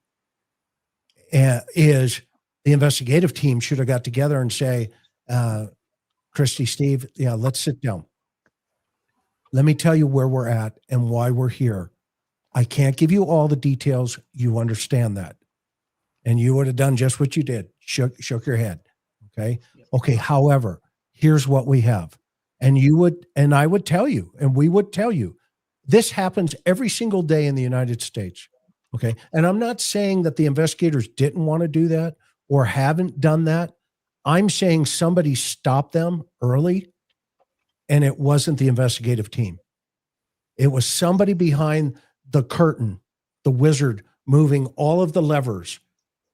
is the investigative team should have got together and say, Kristi, Steve, yeah, let's sit down. Let me tell you where we're at and why we're here. I can't give you all the details. You understand that. And you would have done just what you did. Shook your head. Okay. Okay. However, here's what we have. And I would tell you, and we would tell you, this happens every single day in the United States. Okay. And I'm not saying that the investigators didn't want to do that or haven't done that. I'm saying somebody stopped them early, and it wasn't the investigative team. It was somebody behind the curtain, the wizard, moving all of the levers.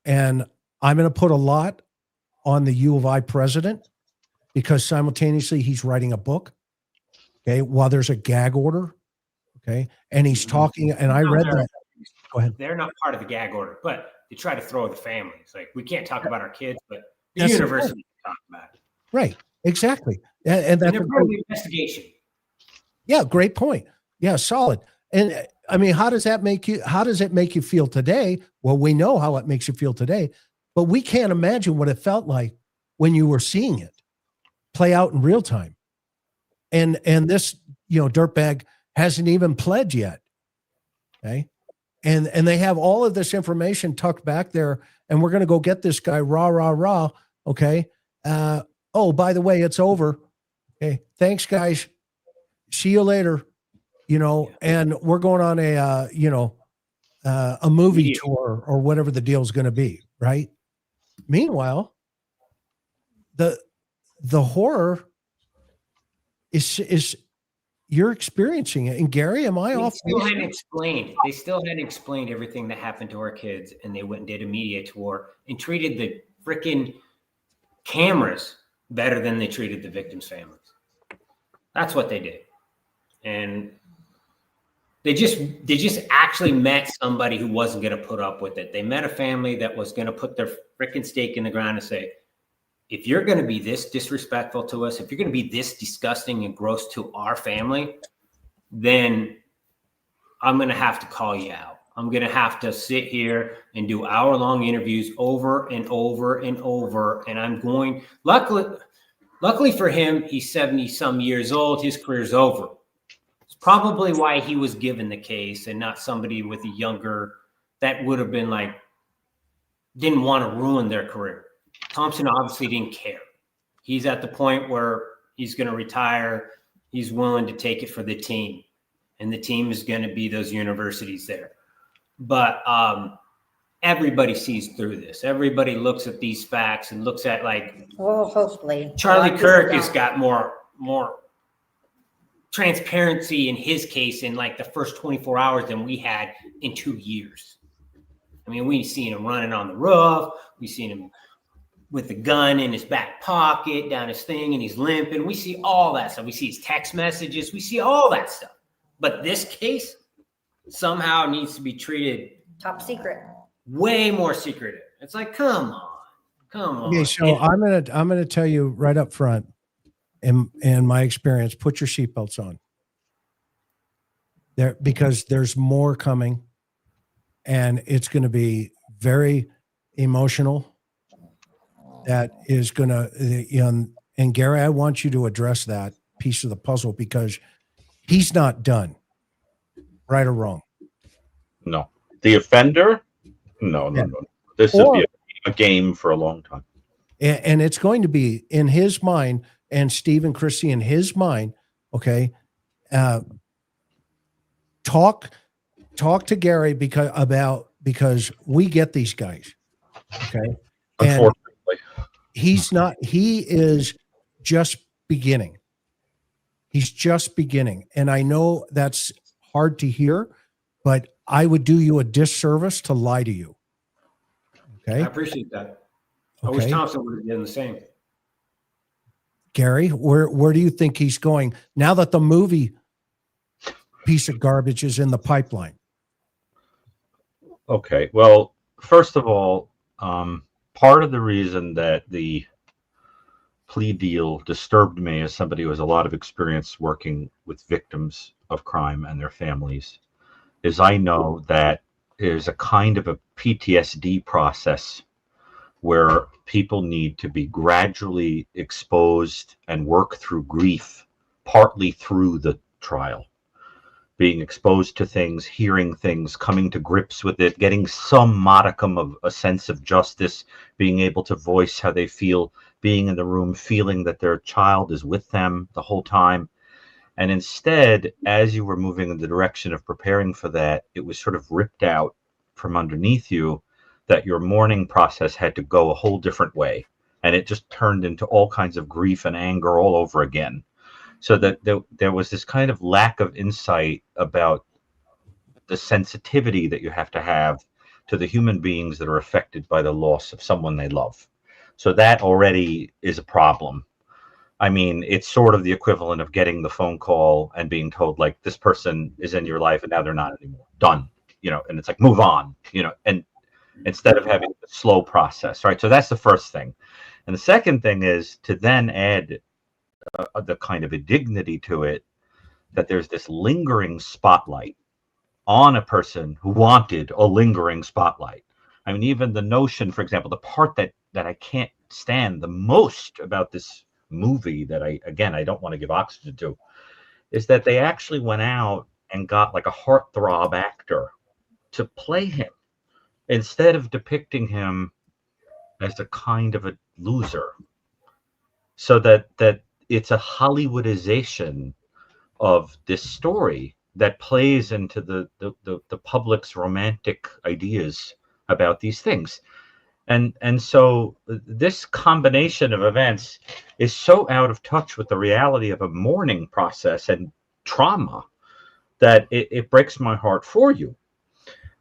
And I'm going to put a lot on the U of I president, because simultaneously he's writing a book, okay, while there's a gag order, okay, and he's talking, and I read that. Go ahead. They're not part of the gag order, but they try to throw the family. It's like, we can't talk about our kids, but the That's university can talk about it. Right, exactly. And that's they're part of the investigation. Yeah, great point. Yeah, solid. And I mean, how does it make you feel today? Well, we know how it makes you feel today, but we can't imagine what it felt like when you were seeing it play out in real time. And this, dirtbag hasn't even pled yet. Okay. And they have all of this information tucked back there, and we're going to go get this guy, rah, rah, rah. Okay. Oh, by the way, it's over. Okay. Thanks, guys. See you later. And we're going on a movie tour or whatever the deal is going to be. Right. Meanwhile, the horror is you're experiencing it. And Gary, am I off? They still hadn't explained everything that happened to our kids, and they went and did a media tour and treated the freaking cameras better than they treated the victims' families. That's what they did. And they just actually met somebody who wasn't going to put up with it. They met a family that was going to put their freaking stake in the ground and say, if you're going to be this disrespectful to us, if you're going to be this disgusting and gross to our family, then I'm going to have to call you out. I'm going to have to sit here and do hour-long interviews over and over and over. And I'm going, luckily for him, he's 70 some years old. His career's over. It's probably why he was given the case and not somebody with a younger, that would have been like, didn't want to ruin their career. Thompson obviously didn't care. He's at the point where he's going to retire. He's willing to take it for the team. and the team is going to be those universities there. But everybody sees through this. Everybody looks at these facts and looks at, like, Well, hopefully. Charlie A lot of people Kirk has don't. got more transparency in his case in like the first 24 hours than we had in 2 years. I mean, we've seen him running on the roof. We've seen him with the gun in his back pocket, down his thing, and he's limping. We see all that stuff. We see his text messages. We see all that stuff. But this case somehow needs to be treated Top secret. way more secretive. It's like, come on. Okay, so I'm gonna tell you right up front, in my experience, put your seatbelts on. Because there's more coming, and it's going to be very emotional. That is going to, and Gary, I want you to address that piece of the puzzle, because he's not done, right or wrong. No, the offender. No. This would be a game for a long time. And it's going to be in his mind, and Steve and Kristi in his mind. Okay. Talk to Gary because we get these guys. Okay. And Unfortunately, he is just beginning. He's just beginning. And I know that's hard to hear, but I would do you a disservice to lie to you. Okay. I appreciate that. I wish Okay. Thompson would have done the same. Gary, where do you think he's going now that the movie piece of garbage is in the pipeline? okay. Well, first of all, part of the reason that the plea deal disturbed me as somebody who has a lot of experience working with victims of crime and their families is I know that there's a kind of a PTSD process where people need to be gradually exposed and work through grief, partly through the trial, being exposed to things, hearing things, coming to grips with it, getting some modicum of a sense of justice, being able to voice how they feel, being in the room, feeling that their child is with them the whole time. And instead, as you were moving in the direction of preparing for that, it was sort of ripped out from underneath you that your mourning process had to go a whole different way. And it just turned into all kinds of grief and anger all over again. So that there was this kind of lack of insight about the sensitivity that you have to the human beings that are affected by the loss of someone they love. So that already is a problem. I mean, it's sort of the equivalent of getting the phone call and being told, like, this person is in your life and now they're not anymore. Done. And it's like, move on, and instead of having a slow process, right? So that's the first thing. And the second thing is to then add the kind of a dignity to it, that there's this lingering spotlight on a person who wanted a lingering spotlight. I mean, even the notion, for example, the part that I can't stand the most about this movie that I don't want to give oxygen to, is that they actually went out and got like a heartthrob actor to play him instead of depicting him as a kind of a loser. So that it's a Hollywoodization of this story that plays into the public's romantic ideas about these things. And so this combination of events is so out of touch with the reality of a mourning process and trauma that it breaks my heart for you.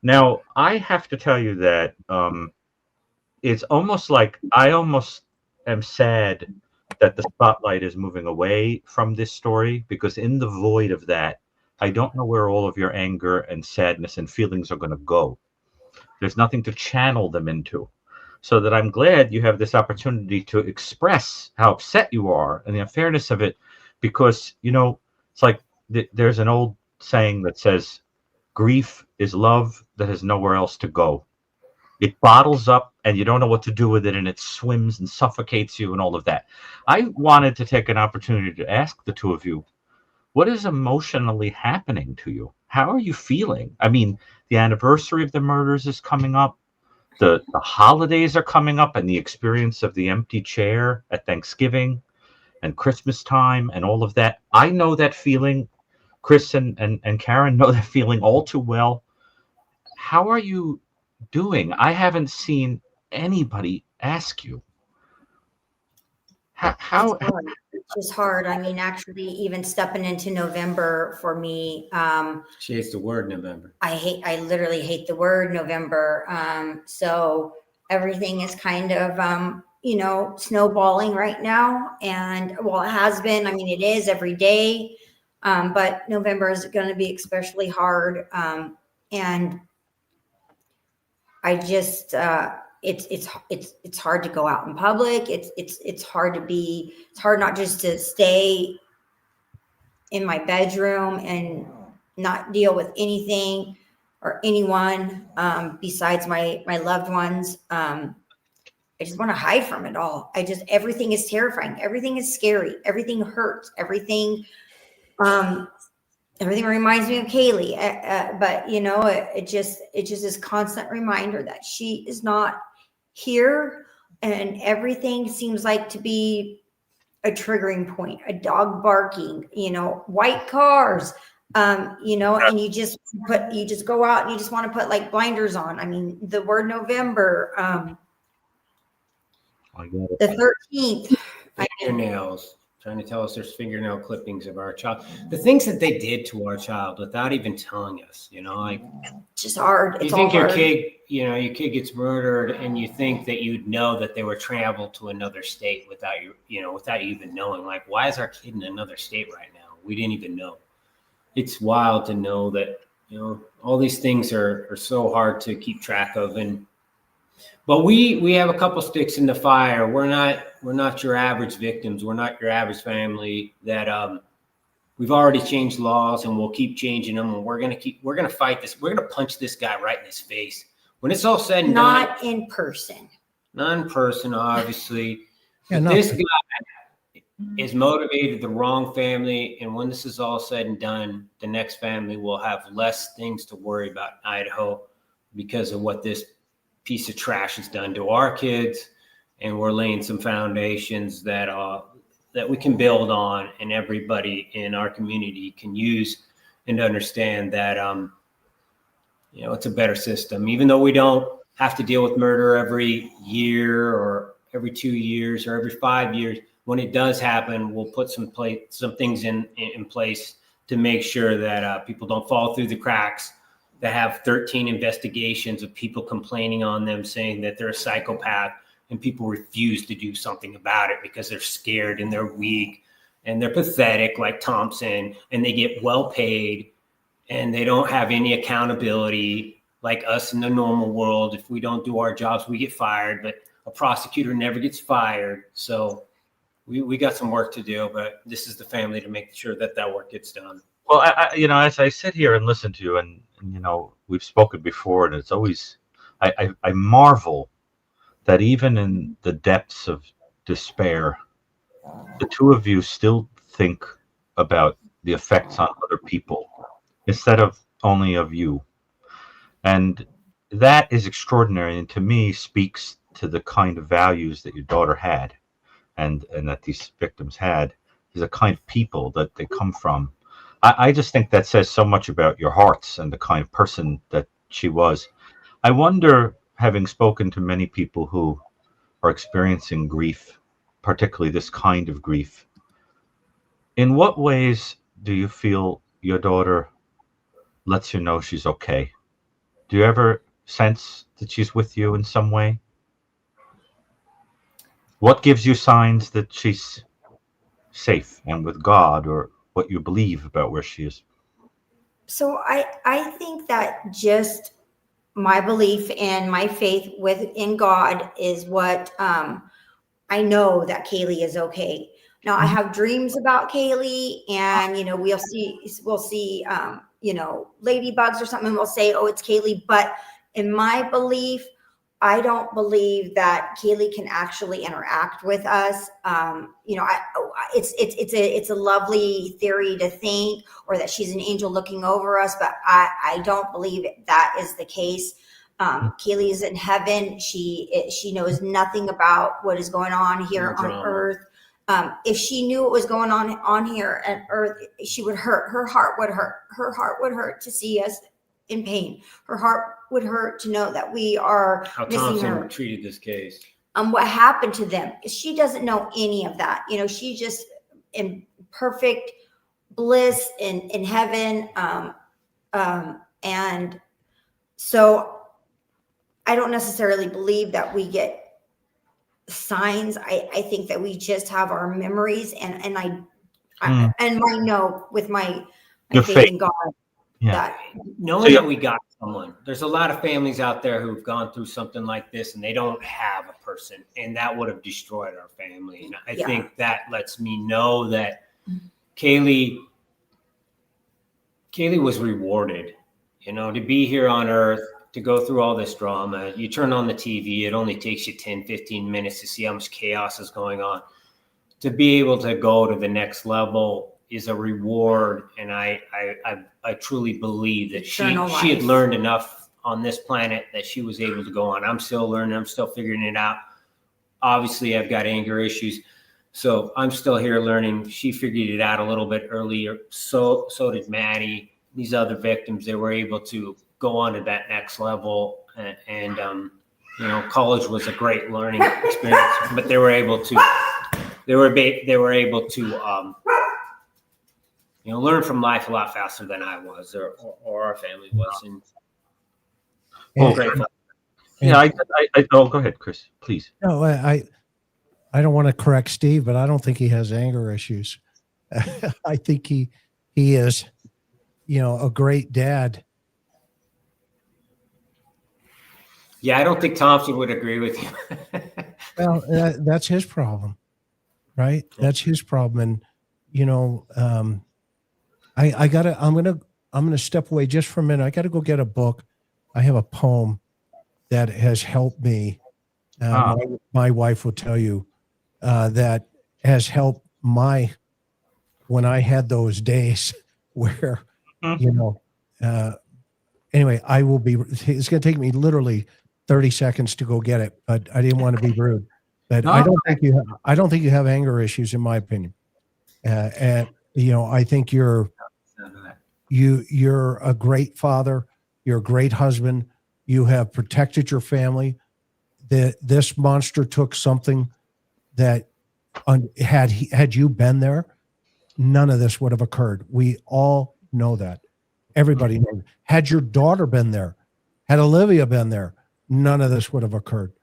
Now, I have to tell you that it's almost like I almost am sad that the spotlight is moving away from this story, because in the void of that, I don't know where all of your anger and sadness and feelings are going to go. There's nothing to channel them into. So that I'm glad you have this opportunity to express how upset you are and the unfairness of it, because, it's like there's an old saying that says, grief is love that has nowhere else to go. It bottles up and you don't know what to do with it, and it swims and suffocates you and all of that. I wanted to take an opportunity to ask the two of you, what is emotionally happening to you? How are you feeling? I mean, the anniversary of the murders is coming up. The holidays are coming up, and the experience of the empty chair at Thanksgiving and Christmas time and all of that. I know that feeling Chris and Karen know that feeling all too well. How are you doing? I haven't seen anybody ask you. How It's hard. It's just hard. I mean, actually, even stepping into November for me, She hates the word November. I literally hate the word November. So everything is kind of, snowballing right now. And well, it has been, I mean, it is every day. But November is going to be especially hard. And I just, it's hard to go out in public. It's hard not just to stay in my bedroom and not deal with anything or anyone besides my loved ones. I just want to hide from it all. Everything is terrifying. Everything is scary. Everything hurts. Everything reminds me of Kaylee. But it just is constant reminder that she is not here, and everything seems like to be a triggering point, a dog barking, white cars, and you just go out and you just want to put like blinders on. I mean, the word November, I get it. the 13th. Fingernails, trying to tell us there's fingernail clippings of our child. The things that they did to our child without even telling us, like It's just hard. you It's think all your hard. kid, your kid gets murdered, and you think that you'd know that they were traveled to another state without you even knowing. Like, why is our kid in another state right now? We didn't even know. It's wild to know that, all these things are so hard to keep track of. But we have a couple sticks in the fire. We're not your average victims. We're not your average family that we've already changed laws, and we'll keep changing them. And we're gonna fight this. We're gonna punch this guy right in his face when it's all said and done. Not in person. Not in person, obviously. Yeah, But not this for- guy is motivated the wrong family, and when this is all said and done, the next family will have less things to worry about in Idaho because of what this piece of trash has done to our kids. And we're laying some foundations that we can build on, and everybody in our community can use and understand that it's a better system. Even though we don't have to deal with murder every year or every 2 years or every 5 years, when it does happen, we'll put some things in place to make sure that people don't fall through the cracks, that have 13 investigations of people complaining on them, saying that they're a psychopath, and people refuse to do something about it because they're scared and they're weak and they're pathetic, like Thompson, and they get well paid and they don't have any accountability like us in the normal world. If we don't do our jobs, we get fired, but a prosecutor never gets fired. So we got some work to do, but this is the family to make sure that work gets done. Well, as I sit here and listen to you, and we've spoken before, and it's always, I marvel that even in the depths of despair, the two of you still think about the effects on other people instead of only of you. And that is extraordinary, and to me speaks to the kind of values that your daughter had, and that these victims had, is a kind of people that they come from. I just think that says so much about your hearts and the kind of person that she was. I wonder, having spoken to many people who are experiencing grief, particularly this kind of grief, in what ways do you feel your daughter lets you know she's okay? Do you ever sense that she's with you in some way? What gives you signs that she's safe and with God, or what you believe about where she is? So I think that just my belief and my faith in God is what I know that Kaylee is okay. Now I have dreams about Kaylee, and we'll see ladybugs or something, and we'll say, oh, it's Kaylee. But in my belief, I don't believe that Kaylee can actually interact with us. It's a lovely theory to think, or that she's an angel looking over us, but I don't believe that is the case. Kaylee is in heaven. She knows nothing about what is going on here on earth. If she knew what was going on here at Earth, she would hurt. Her heart would hurt. Her heart would hurt to see us in pain. Her heart would hurt to know that we are How missing Thompson her. treated this case. What happened to them? She doesn't know any of that. You know, she's just in perfect bliss in heaven. And so I don't necessarily believe that we get signs. I think that we just have our memories, and I know with my Your faith in God Yeah. that Knowing that we got someone, there's a lot of families out there who've gone through something like this and they don't have a person, and that would have destroyed our family. And I think that lets me know that Kaylee was rewarded, you know, to be here on Earth, to go through all this drama. You turn on the TV, it only takes you 10, 15 minutes to see how much chaos is going on. To be able to go to the next level is a reward. And I truly believe that she had learned enough on this planet that she was able to go on. I'm still learning. I'm still figuring it out. Obviously, I've got anger issues. So I'm still here learning. She figured it out a little bit earlier. So did Maddie. These other victims, they were able to go on to that next level. And you know, college was a great learning experience, but they were able to you know, learn from life a lot faster than I was, or our family was. And Well, grateful. Yeah, oh, go ahead, Chris, please. No, I don't want to correct Steve, but I don't think he has anger issues. I think he is, you know, a great dad. Yeah, I don't think Thompson would agree with you. Well, that's his problem, right? That's his problem. And, you know, I'm going to step away just for a minute. I got to go get a book. I have a poem that has helped me. My wife will tell you that has helped when I had those days where, you know, anyway, it's going to take me literally 30 seconds to go get it, but I didn't want to be rude. But I don't think you have anger issues, in my opinion. And you know, I think you're a great father. You're a great husband. You have protected your family. This monster took something that had you been there, none of this would have occurred. We all know that. Everybody knows. Had your daughter been there, had Olivia been there, none of this would have occurred.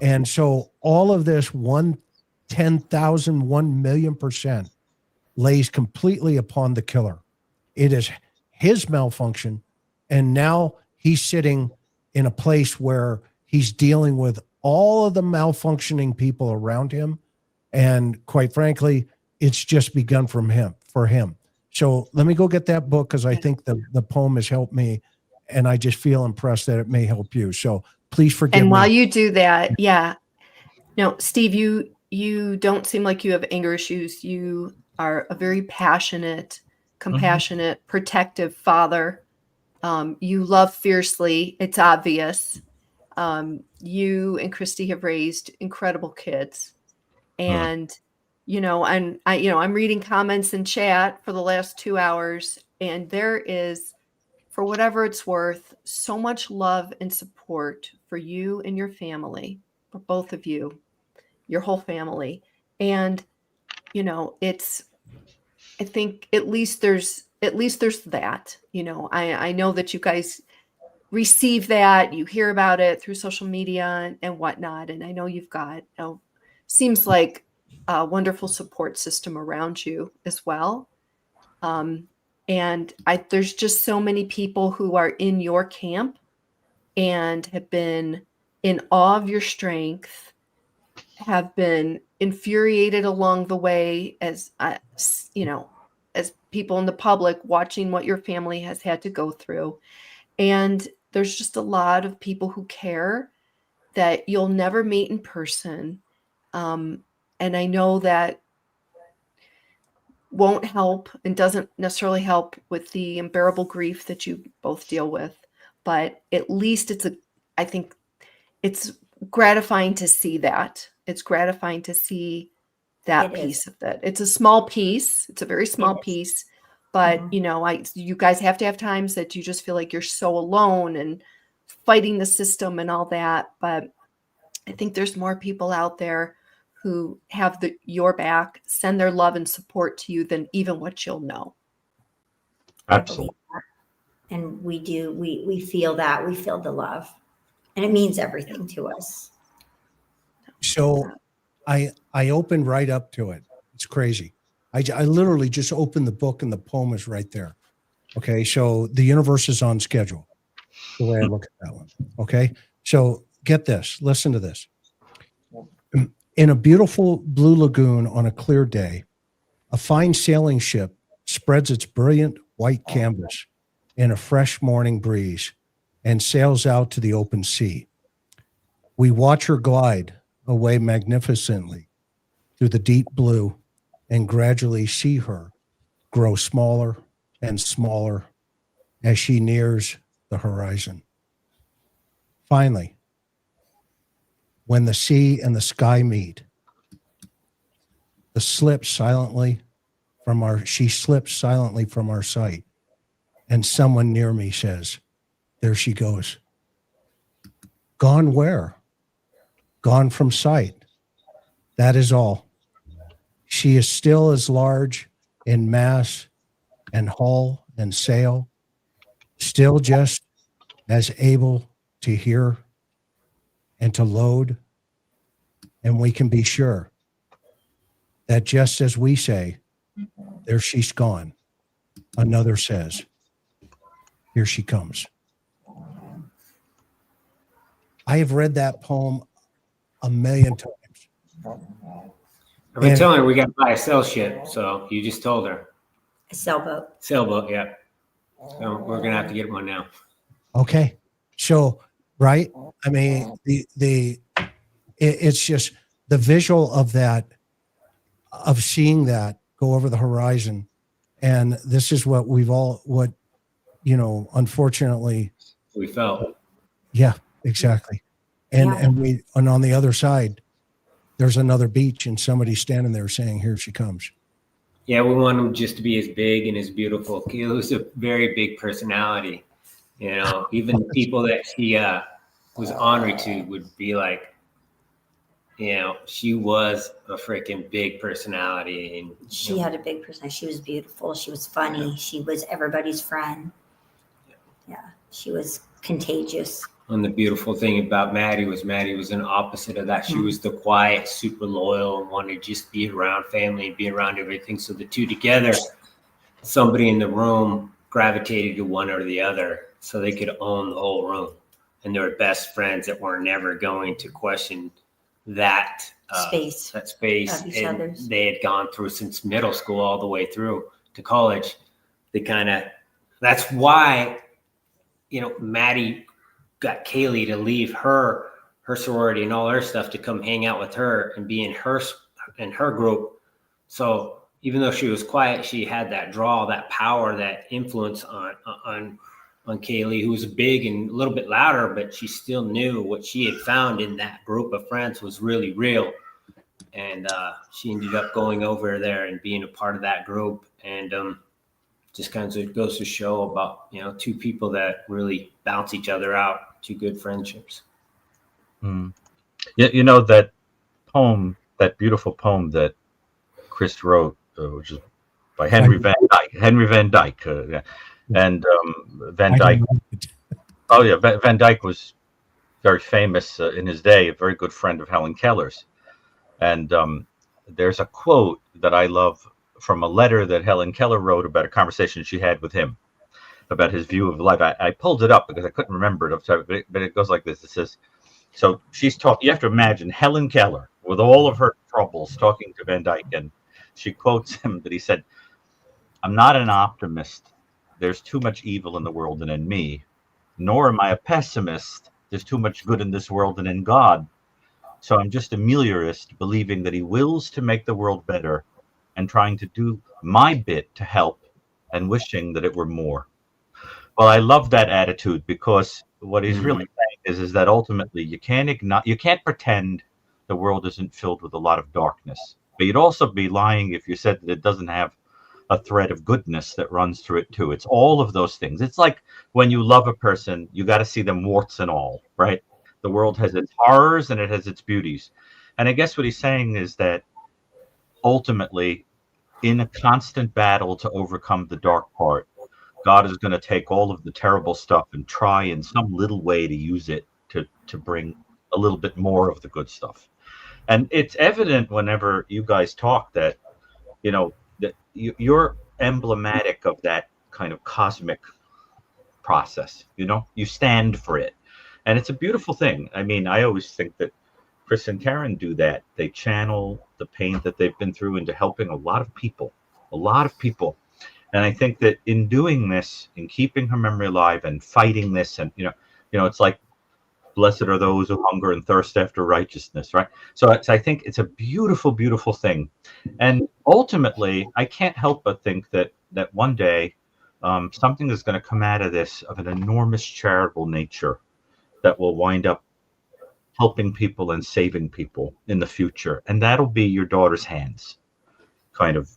And so all of this 110,000, 1,000,000% lays completely upon the killer. It is his malfunction. And now he's sitting in a place where he's dealing with all of the malfunctioning people around him. And quite frankly, it's just begun for him. So let me go get that book, because I think the poem has helped me, and I just feel impressed that it may help you. So please forgive me. And while you do that, no, Steve, you don't seem like you have anger issues. You are a very passionate, compassionate, protective father. You love fiercely. It's obvious. You and Kristi have raised incredible kids, and I'm reading comments in chat for the last 2 hours, and there is, for whatever it's worth, so much love and support for you and your family, for both of you, your whole family. And, you know, I think at least there's that, you know, I know that you guys receive that, you hear about it through social media and whatnot. And I know you've got, seems like a wonderful support system around you as well. And there's just so many people who are in your camp and have been in awe of your strength, have been infuriated along the way as people in the public watching what your family has had to go through. And there's just a lot of people who care that you'll never meet in person. And I know that won't help and doesn't necessarily help with the unbearable grief that you both deal with, but at least I think it's gratifying to see that. It's gratifying to see that It is. piece of it. It's a small piece. It's a very small is. piece, but Mhm. you guys have to have times that you just feel like you're so alone and fighting the system and all that. But I think there's more people out there who have your back, send their love and support to you than even what you'll know. I Absolutely. believe that. And we do, we feel that, we feel the love, and it means everything to us. So I opened right up to it. It's crazy. I literally just opened the book and the poem is right there. Okay. So the universe is on schedule, the way I look at that one. Okay. So get this, listen to this. In a beautiful blue lagoon on a clear day, a fine sailing ship spreads its brilliant white canvas in a fresh morning breeze and sails out to the open sea. We watch her glide away magnificently through the deep blue and gradually see her grow smaller and smaller as she nears the horizon. Finally, when the sea and the sky meet, she slips silently from our sight, and someone near me says, "There she goes." Gone where? Gone from sight. That is all. She is still as large in mass and hull and sail, still just as able to hear and to load. And we can be sure that just as we say, "There she's gone," another says, "Here she comes." I have read that poem a million times. I've been And telling her we got to buy a sail ship. So you just told her. A sailboat. Sailboat, yeah. So we're going to have to get one now. okay, so right, I mean it's just the visual of that, of seeing that go over the horizon, and this is what unfortunately, We felt. yeah, exactly, and Yeah. and on the other side, there's another beach, and somebody's standing there saying, "Here she comes." Yeah, we want him just to be as big and as beautiful. He was a very big personality. Even the people that she was honored to would be like, she was a freaking big personality. And She had a big personality. She was beautiful. She was funny. She was everybody's friend. Yeah. She was contagious. And the beautiful thing about Maddie was an opposite of that. She was the quiet, super loyal, and wanted to just be around family and be around everything. So the two together, somebody in the room gravitated to one or the other so they could own the whole room. And they were best friends that were never going to question that Space That space. of each And other's. they had gone through since middle school all the way through to college. That's why, Maddie got Kaylee to leave her sorority and all her stuff to come hang out with her and be in her group. So even though she was quiet, she had that draw, that power, that influence on Kaylee, who was big and a little bit louder, but she still knew what she had found in that group of friends was really real. And she ended up going over there and being a part of that group. And just kind of goes to show about, two people that really bounce each other out, two good friendships. Yeah, that poem, that beautiful poem that Chris wrote, which is by Henry Van Dyke. Yeah. And Van Dyke. Oh yeah, Van Dyke was very famous in his day, a very good friend of Helen Keller's. And there's a quote that I love from a letter that Helen Keller wrote about a conversation she had with him about his view of life. I pulled it up because I couldn't remember it, but it goes like this. It says, so she's talking, you have to imagine Helen Keller with all of her troubles talking to Van Dyke, and she quotes him that he said, "I'm not an optimist. There's too much evil in the world and in me. Nor am I a pessimist. There's too much good in this world and in God. So I'm just a meliorist, believing that he wills to make the world better and trying to do my bit to help and wishing that it were more." Well, I love that attitude, because what he's really saying is that ultimately you can't pretend the world isn't filled with a lot of darkness, But you'd also be lying if you said that it doesn't have a thread of goodness that runs through it too. It's all of those things. It's like when you love a person, you got to see them warts and all, right? The world has its horrors and it has its beauties. And I guess what he's saying is that ultimately, in a constant battle to overcome the dark part, God is going to take all of the terrible stuff and try in some little way to use it to bring a little bit more of the good stuff. And it's evident whenever you guys talk that, that you're emblematic of that kind of cosmic process. You stand for it. And it's a beautiful thing. I mean, I always think that Chris and Karen do that. They channel the pain that they've been through into helping a lot of people. And I think that in doing this, in keeping her memory alive and fighting this, and it's like, blessed are those who hunger and thirst after righteousness, right? So I think it's a beautiful, beautiful thing. And ultimately, I can't help but think that one day something is going to come out of this of an enormous charitable nature that will wind up helping people and saving people in the future. And that'll be your daughter's hands kind of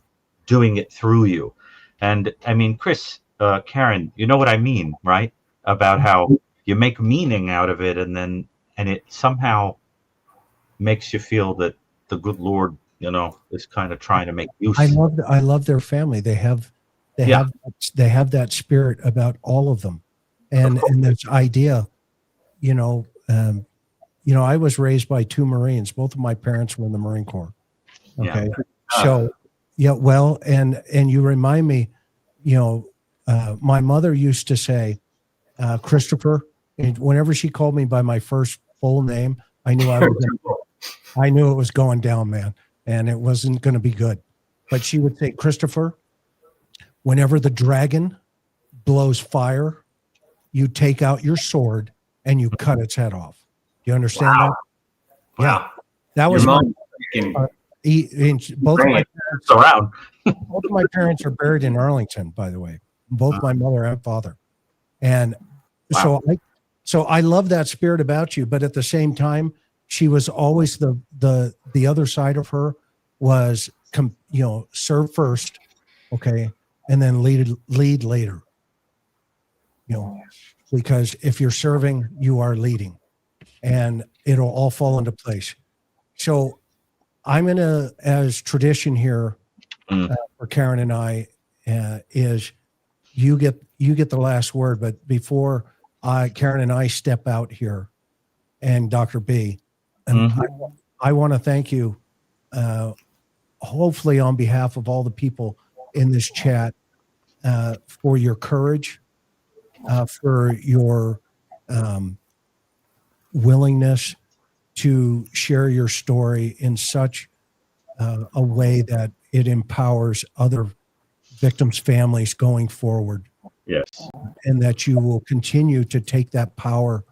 doing it through you. And I mean, Chris, Karen, you know what I mean, right? About how you make meaning out of it, and it somehow makes you feel that the good Lord, is kind of trying to make use. I love their family. They have that spirit about all of them, and this idea, I was raised by two Marines. Both of my parents were in the Marine Corps. Okay, so well, and you remind me, my mother used to say, Christopher, and whenever she called me by my first full name, I knew it was going down, man, and it wasn't going to be good. But she would say, Christopher, whenever the dragon blows fire, you take out your sword and you cut its head off. Do you understand that? Wow. Yeah, that was both of my parents around. Both of my parents are buried in Arlington, by the way, both my mother and father. And so I love that spirit about you, but at the same time, she was always the other side of her was, serve first, okay, and then lead later. Because if you're serving, you are leading, and it'll all fall into place. So I'm gonna, as tradition here for Karen and I, is you get the last word, but before Karen and I step out here, and Dr. B, and I want to thank you, hopefully on behalf of all the people in this chat, for your courage, for your willingness to share your story in such a way that it empowers other victims' families going forward. Yes. And that you will continue to take that power,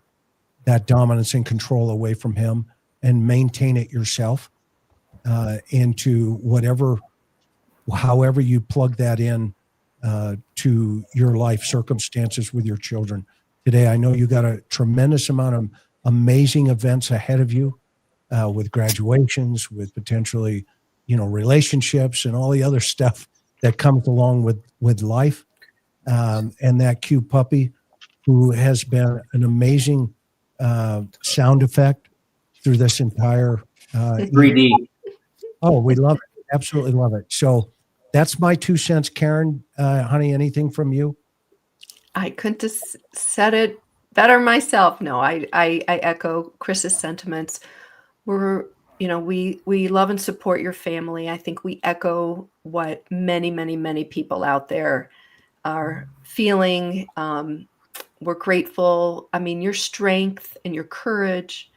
that dominance and control away from him and maintain it yourself into however you plug that in to your life circumstances with your children. Today, I know you got a tremendous amount of amazing events ahead of you with graduations, with potentially, relationships and all the other stuff that comes along with life. And that cute puppy who has been an amazing sound effect through this entire 3D. Oh, we love it. Absolutely love it. So that's my 2 cents. Karen, honey, anything from you? I couldn't have said it better myself. No, I echo Chris's sentiments. We love and support your family. I think we echo what many, many, many people out there are feeling. We're grateful. I mean, your strength and your courage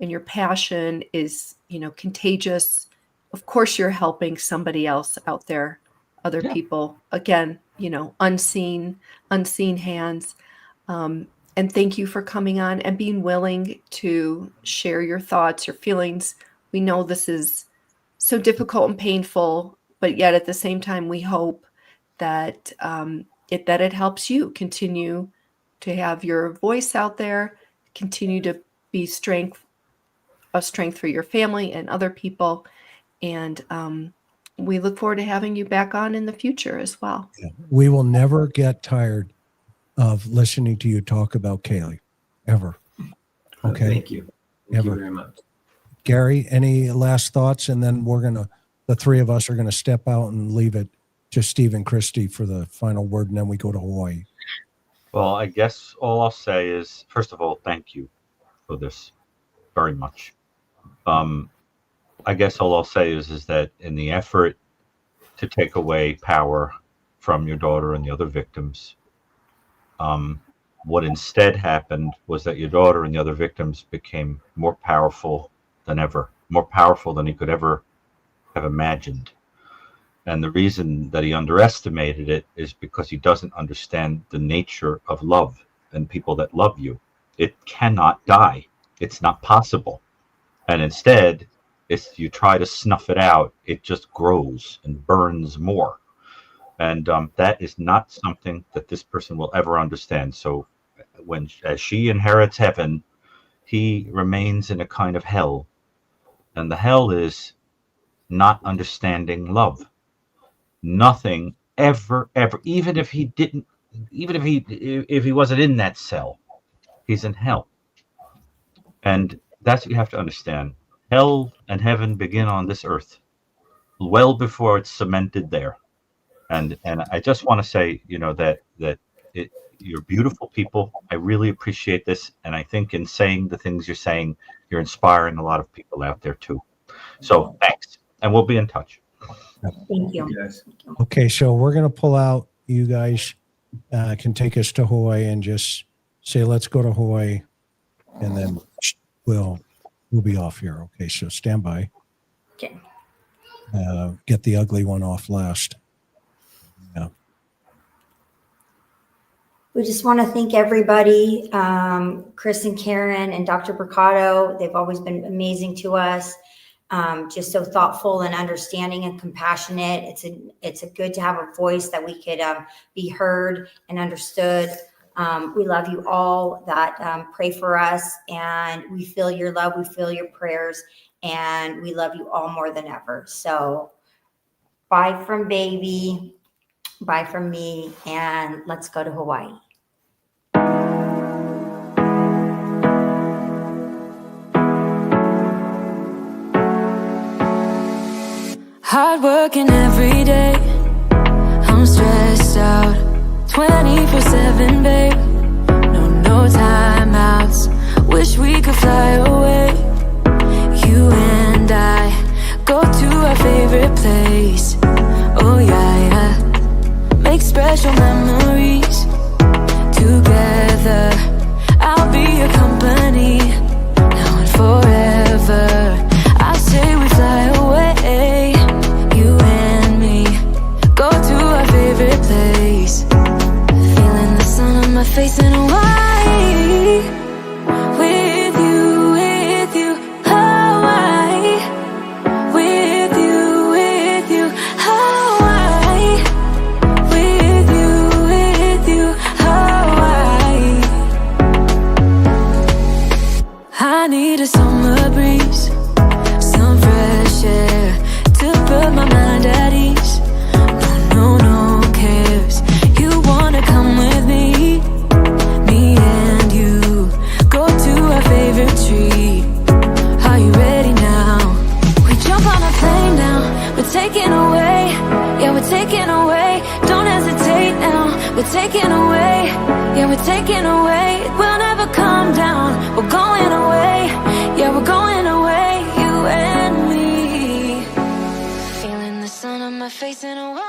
and your passion is, contagious. Of course, you're helping somebody else out there, other people. Again, unseen hands. And thank you for coming on and being willing to share your thoughts, your feelings. We know this is so difficult and painful, but yet at the same time, we hope that it helps you continue to have your voice out there, continue to be a strength for your family and other people. And we look forward to having you back on in the future as well. We will never get tired of listening to you talk about Kaylee, ever. Okay. Thank you. Thank you Ever. very much. Gary, any last thoughts? And then the three of us are going to step out and leave it to Steve and Kristi for the final word, and then we go to Hawaii. Well, I guess all I'll say is, first of all, thank you for this very much. I guess all I'll say is that in the effort to take away power from your daughter and the other victims, what instead happened was that your daughter and the other victims became more powerful than ever, more powerful than he could ever have imagined. And the reason that he underestimated it is because he doesn't understand the nature of love and people that love you. It cannot die. It's not possible. And instead, if you try to snuff it out, it just grows and burns more. And that is not something that this person will ever understand. So as she inherits heaven, he remains in a kind of hell. And the hell is not understanding love. Nothing ever, even if he wasn't in that cell, he's in hell. And that's what you have to understand. Hell and heaven begin on this earth, well before it's cemented there. And I just want to say, that you're beautiful people. I really appreciate this. And I think in saying the things you're saying, you're inspiring a lot of people out there too. So thanks. And we'll be in touch. Thank you. Yes. Okay, so we're going to pull out. You guys can take us to Hawaii and just say, let's go to Hawaii. And then we'll be off here. Okay, so stand by. Okay. Get the ugly one off last. Yeah. We just want to thank everybody, Chris and Karen and Dr. Brucato. They've always been amazing to us. Just so thoughtful and understanding and compassionate. It's a good to have a voice that we could be heard and understood. We love you all that pray for us, and we feel your love. We feel your prayers, and we love you all more than ever. So bye from baby, bye from me, and let's go to Hawaii. Hard working every day, I'm stressed out 24/7, babe. No timeouts, wish we could fly away. You and I go to our favorite place. Oh yeah, make special memories together. I'll be your company now and forever. I say we fly away. You and me go to our favorite place. Feeling the sun on my face in Hawaii. With you, Hawaii. With you, Hawaii. With you, Hawaii. I need a summer breeze, some fresh air to put my mind at ease. No cares. You wanna come with me? Me and you go to our favorite tree. Are you ready now? We jump on a plane now. We're taking away. Yeah, we're taking away. Don't hesitate now. We're taking away. Yeah, we're taking away. We'll never come down. We're going away. Yeah, we're going away. You and me. Feeling the sun on my face in a way.